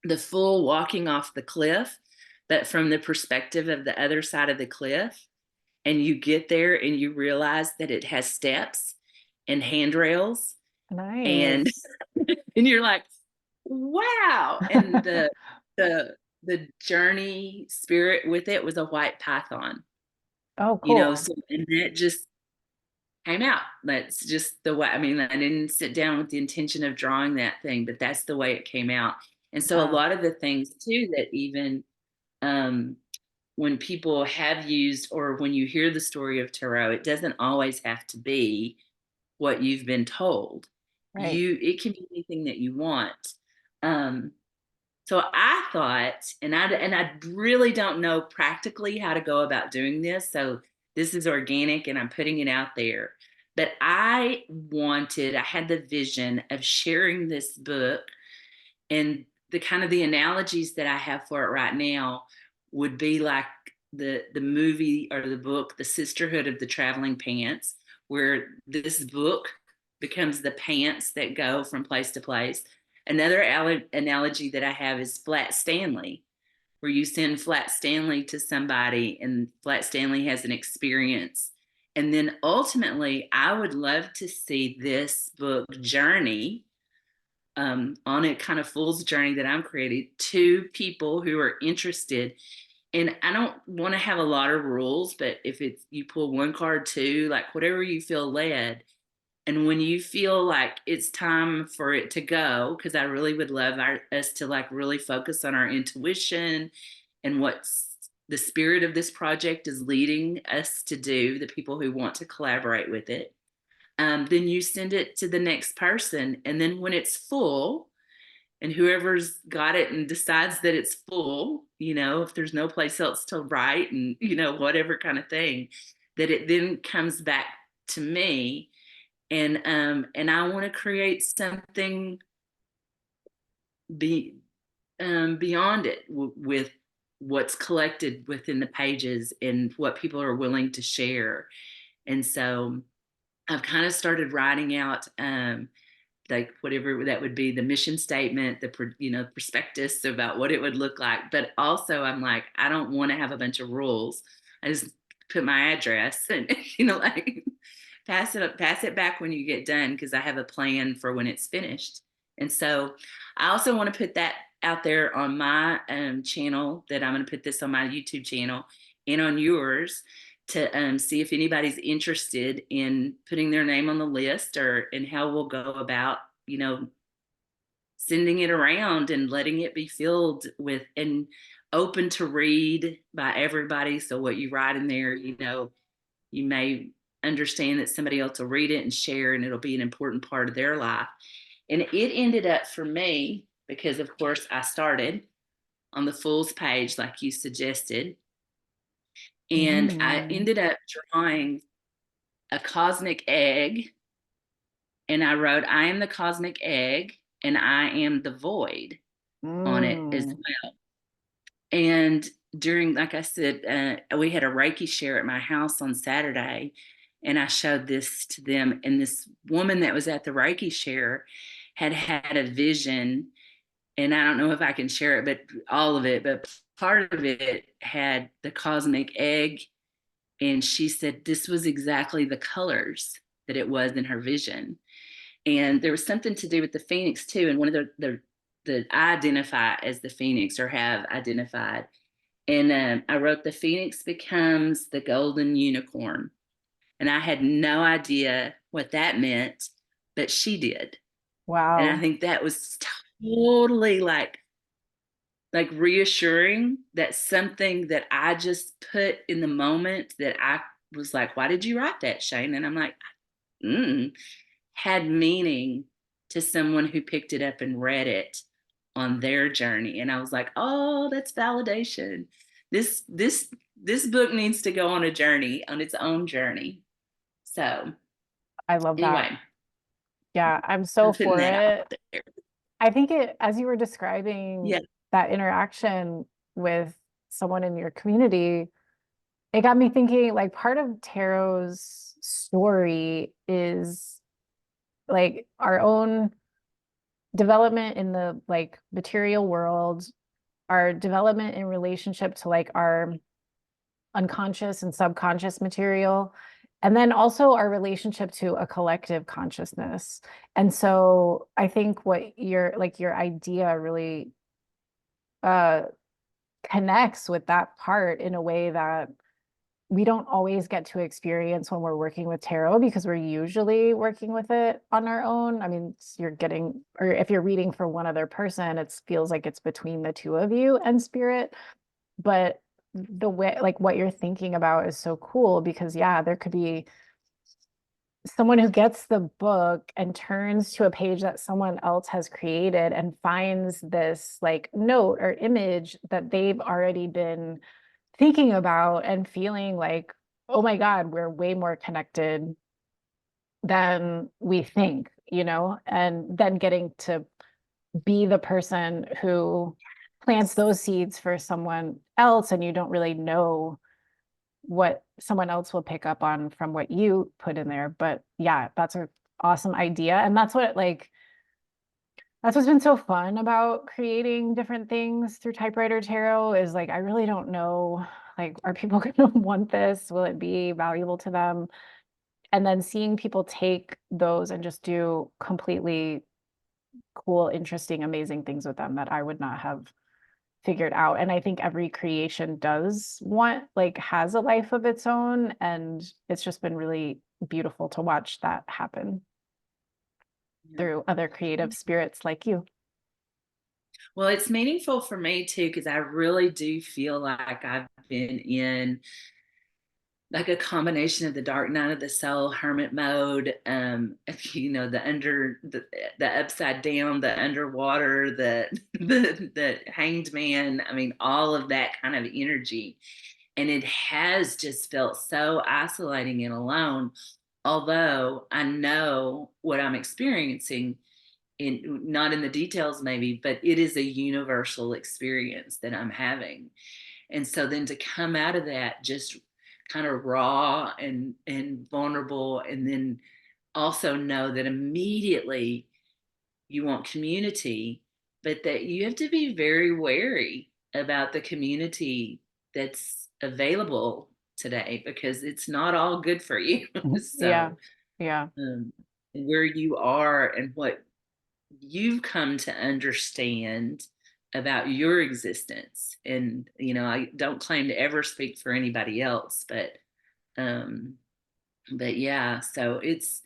the fool walking off the cliff, but from the perspective of the other side of the cliff. And you get there and you realize that it has steps and handrails, and Nice. and you're like, wow. And the journey spirit with it was a white python. Oh, cool. So, and that just came out. That's just the way. I mean, I didn't sit down with the intention of drawing that thing, but that's the way it came out. And so a Yeah. lot of the things too that even, um when people have used, or when you hear the story of tarot, it doesn't always have to be what you've been told. Right. It can be anything that you want. Um, so I thought, and I really don't know practically how to go about doing this. So this is organic, and I'm putting it out there. But I had the vision of sharing this book, and the kind of the analogies that I have for it right now would be like the movie or the book, The Sisterhood of the Traveling Pants, where this book becomes the pants that go from place to place. Another analogy that I have is Flat Stanley, where you send Flat Stanley to somebody and Flat Stanley has an experience. And then ultimately, I would love to see this book journey, on a kind of fool's journey that I'm creating, to people who are interested. And I don't want to have a lot of rules, but if it's you pull one card, two, like whatever you feel led. And when you feel like it's time for it to go, because I really would love us to like really focus on our intuition and what's the spirit of this project is leading us to do, the people who want to collaborate with it. Then you send it to the next person. And then when it's full, and whoever's got it and decides that it's full, if there's no place else to write, and, whatever kind of thing, that it then comes back to me. And I want to create something be beyond it, with what's collected within the pages and what people are willing to share. And so I've kind of started writing out, like whatever that would be, the mission statement, the prospectus about what it would look like. But also, I'm like, I don't want to have a bunch of rules. I just put my address and like pass it back when you get done, because I have a plan for when it's finished. And so I also want to put that out there on my channel, that I'm going to put this on my YouTube channel and on yours, to see if anybody's interested in putting their name on the list, or and how we'll go about, sending it around and letting it be filled with and open to read by everybody. So what you write in there, you may understand that somebody else will read it and share, and it'll be an important part of their life. And it ended up for me, because of course I started on the Fool's page, like you suggested. And I Mm. ended up drawing a cosmic egg. And I wrote, I am the cosmic egg and I am the void on it as Mm. well. And during, like I said, we had a Reiki share at my house on Saturday, and I showed this to them. And this woman that was at the Reiki share had had a vision, and I don't know if I can share it, but all of it, but part of it had the cosmic egg. And she said this was exactly the colors that it was in her vision. And there was something to do with the phoenix too. And one of the I identify as the phoenix, or have identified. And I wrote, the phoenix becomes the golden unicorn. And I had no idea what that meant, but she did. And I Wow. think that was totally like reassuring, that something that I just put in the moment, that I was like, why did you write that, Shayne? And I'm like, had meaning to someone who picked it up and read it on their journey. And I was like, oh, that's validation. This book needs to go on a journey, on its own journey. So I love that. anyway, Yeah, I'm so I'm putting for that out it. there. I think it, as you were describing Yeah. that interaction with someone in your community, it got me thinking like part of tarot's story is like our own development in the like material world, our development in relationship to like our unconscious and subconscious material, and then also our relationship to a collective consciousness. And so I think what your idea really uh connects with that part in a way that we don't always get to experience when we're working with tarot, because we're usually working with it on our own. I mean, you're getting, or if you're reading for one other person, it feels like it's between the two of you and spirit. But the way, like what you're thinking about is so cool, because yeah, there could be someone who gets the book and turns to a page that someone else has created and finds this like note or image that they've already been thinking about and feeling like, oh my God, we're way more connected than we think, and then getting to be the person who plants those seeds for someone else, and you don't really know what someone else will pick up on from what you put in there. But yeah, that's an awesome idea. And that's what's been so fun about creating different things through Typewriter Tarot is like, I really don't know, like, are people going to want this? Will it be valuable to them? And then seeing people take those and just do completely cool, interesting, amazing things with them that I would not have figured out. And I think every creation does like, has a life of its own. And it's just been really beautiful to watch that happen through other creative spirits like you. Well, it's meaningful for me too, because I really do feel like I've been in like a combination of the dark night of the soul, hermit mode, the upside down, the underwater, the hanged man. I mean, all of that kind of energy. And it has just felt so isolating and alone. Although I know what I'm experiencing, in not in the details maybe, but it is a universal experience that I'm having. And so then to come out of that just kind of raw and vulnerable, and then also know that immediately you want community, but that you have to be very wary about the community that's available today, because it's not all good for you. Yeah. So Yeah. um, where you are and what you've come to understand about your existence. And I don't claim to ever speak for anybody else, but Um, but yeah, so it's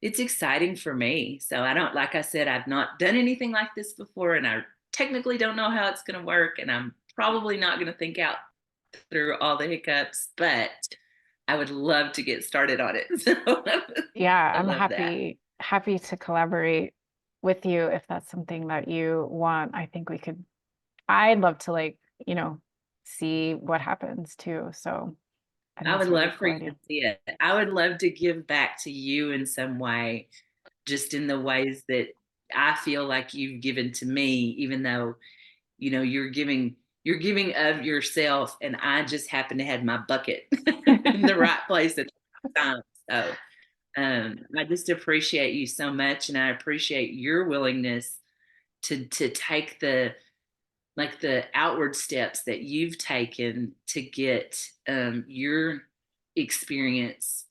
exciting for me. So I don't, like I said, I've not done anything like this before, and I technically don't know how it's going to work, and I'm probably not going to think out through all the hiccups, but I would love to get started on it. So Yeah, I I'm love that. happy to collaborate with you if that's something that you want. I think we could, I'd love to like, you know, see what happens too. So I think I it's would a really love for cool you to idea. see it. I would love to give back to you in some way, just in the ways that I feel like you've given to me, even though, you're giving of yourself, and I just happen to have my bucket in the right place at the right time. So I just appreciate you so much, and I appreciate your willingness to take the outward steps that you've taken to get your experience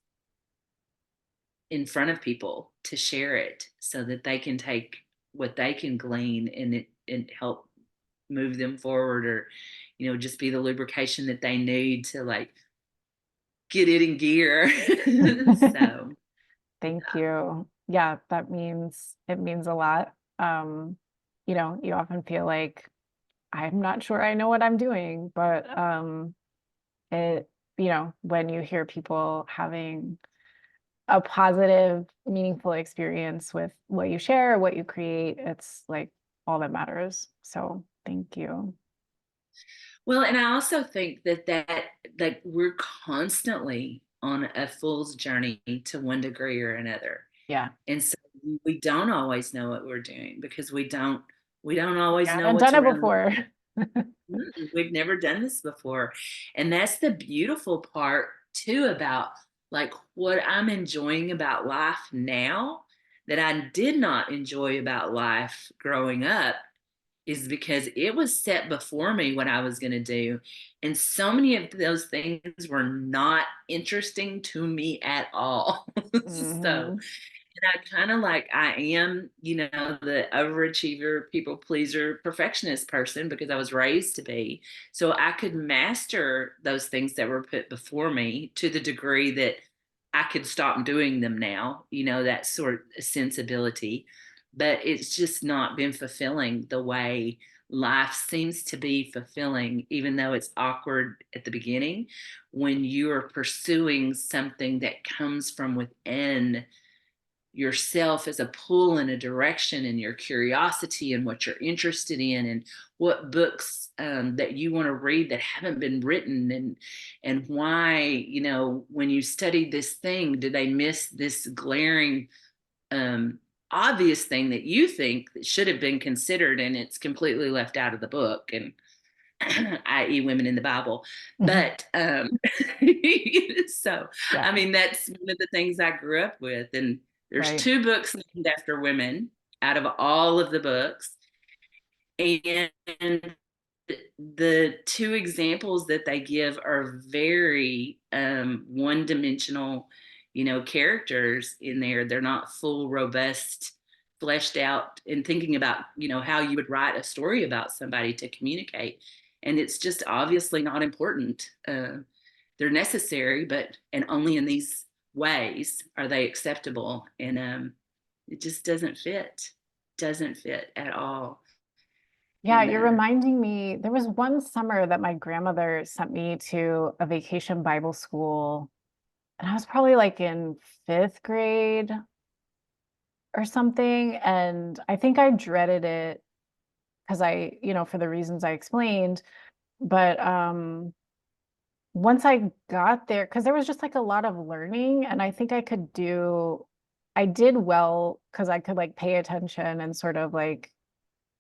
in front of people, to share it so that they can take what they can glean, and help move them forward, or just be the lubrication that they need to like get it in gear. So Thank you. Yeah, it means a lot. You know, you often feel like I'm not sure I know what I'm doing, but it, you know, when you hear people having a positive, meaningful experience with what you share, what you create, it's like all that matters. So thank you. well, and I also think that we're constantly on a fool's journey to one degree or another. Yeah. And so we don't always know what we're doing, because we don't We always know haven't what's done it around. before. We've never done this before. And that's the beautiful part too about like what I'm enjoying about life now that I did not enjoy about life growing up, is because it was set before me what I was going to do. And so many of those things were not interesting to me at all. So, Mhm. and I kind of like, I am, the overachiever, people pleaser, perfectionist person, because I was raised to be. So I could master those things that were put before me to the degree that I could stop doing them now, that sort of sensibility. But it's just not been fulfilling the way life seems to be fulfilling, even though it's awkward at the beginning, when you are pursuing something that comes from within yourself as a pull in a direction, and your curiosity and what you're interested in, and what books that you want to read that haven't been written, and why, when you study this thing, do they miss this glaring um, obvious thing that you think that should have been considered, and it's completely left out of the book, and i.e. women in the Bible. Mhm. But so, Yeah, I mean, that's one of the things I grew up with. And there's right. two books named after women out of all of the books. And the two examples that they give are very one-dimensional, characters in there. They're not full, robust, fleshed out, and thinking about, how you would write a story about somebody to communicate. And it's just obviously not important. They're necessary, but and only in these ways are they acceptable. And it just doesn't fit at all. Yeah, And you're reminding me, there was one summer that my grandmother sent me to a vacation Bible school, and I was probably like in fifth grade or something. And I think I dreaded it because for the reasons I explained. But once I got there, because there was just like a lot of learning, and I think I did well because I could like pay attention and sort of like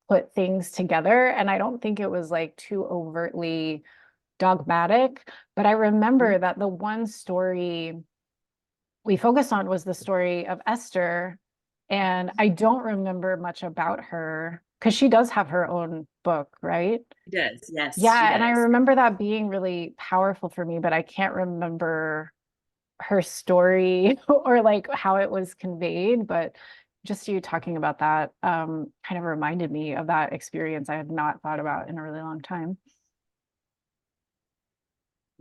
put things together. And I don't think it was like too overtly dogmatic. But I remember that the one story we focused on was the story of Esther. And I don't remember much about her because she does have her own book, right? She does. Yes, she Yeah, and I does. remember that being really powerful for me, but I can't remember her story or like how it was conveyed. But just you talking about that kind of reminded me of that experience I had not thought about in a really long time.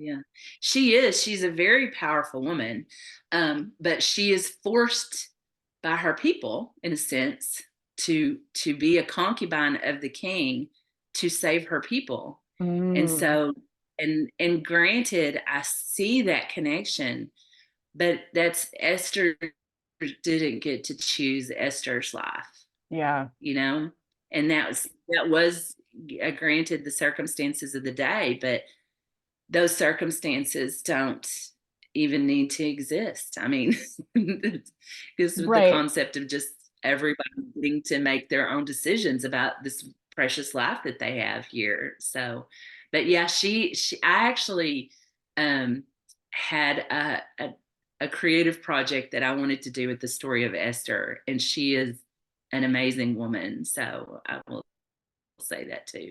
Yeah, she is. She's a very powerful woman, but she is forced by her people, in a sense, to be a concubine of the king to save her people. And Mm, so, and granted, I see that connection, but that's Esther didn't get to choose Esther's life, yeah. you know, and that was granted the circumstances of the day, but those circumstances don't even need to exist. I mean, because the Right. concept of just everybody getting to make their own decisions about this precious life that they have here. So, but yeah, I actually um, had a creative project that I wanted to do with the story of Esther, and she is an amazing woman. So I will say that too.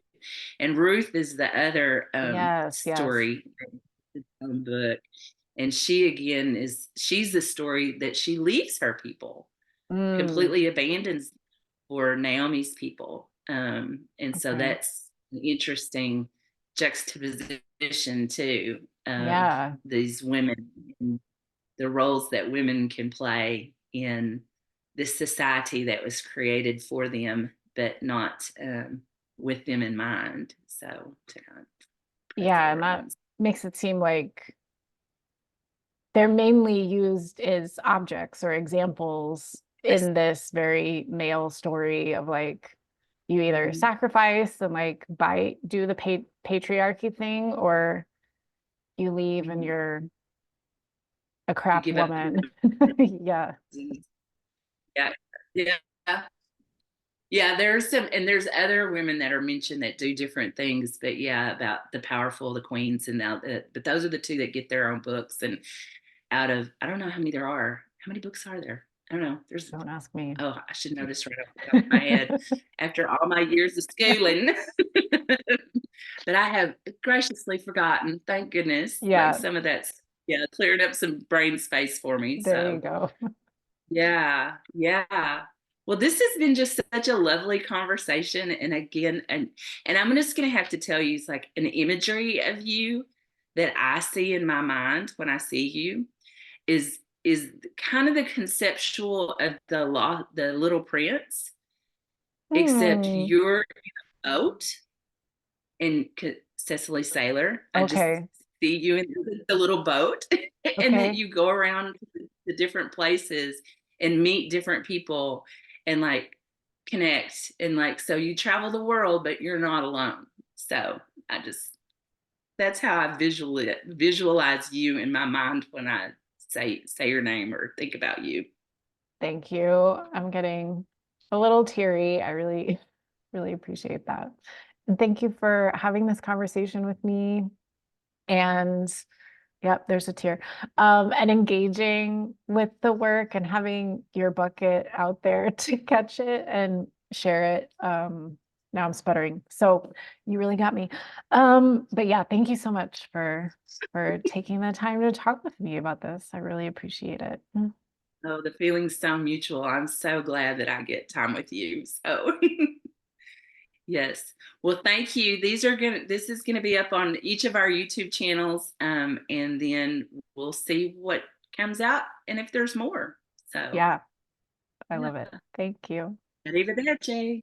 And Ruth is the other Yes, yes. story book. And she again she's the story that she leaves her people, Mm, completely abandons for Naomi's people. And so okay. that's an interesting juxtaposition too of Yeah. these women and the roles that women can play in this society that was created for them, but not with them in mind. So to kind of press Yeah, our and that own. makes it seem like they're mainly used as objects or examples Yes. in this very male story of like you either Mhm. sacrifice and like do the patriarchy thing, or you leave and Mhm. you're a You crap give up woman. Yeah. your yeah, yeah, yeah. There's some, and there's other women that are mentioned that do different things. But yeah, about the powerful, the queens, and now, but those are the two that get their own books. And out of, I don't know how many there are. How many books are there? I don't know. There's, Don't ask me. oh, I should know this right off the top of my head after all my years of schooling. But I have graciously forgotten. Thank goodness. Like Yeah, some of that's, yeah, cleared up some brain space for me. there you So go. yeah, yeah. Well, this has been just such a lovely conversation. And again, and I'm just gonna have to tell you, it's like an imagery of you that I see in my mind when I see you is kind of the conceptual of the Little Prince, except Hmm. you're a boat and Cecily Sailor. I just Okay. see you in the little boat, and that Okay. you go around to the different places and meet different people and like connect, and like so you travel the world, but you're not alone. So I just that's how I visualize you in my mind when I say your name or think about you. Thank you. I'm getting a little teary. I really, really appreciate that. And thank you for having this conversation with me. And yep, there's a tear. And engaging with the work and having your bucket out there to catch it and share it. Now I'm sputtering. So you really got me. But yeah, thank you so much for taking the time to talk with me about this. I really appreciate it. Oh, the feelings sound mutual. I'm so glad that I get time with you. So yes. Well, thank you. This is gonna be up on each of our YouTube channels. And then we'll see what comes out and if there's more. So Yeah, I yeah. love it. Thank you. Arrivederci.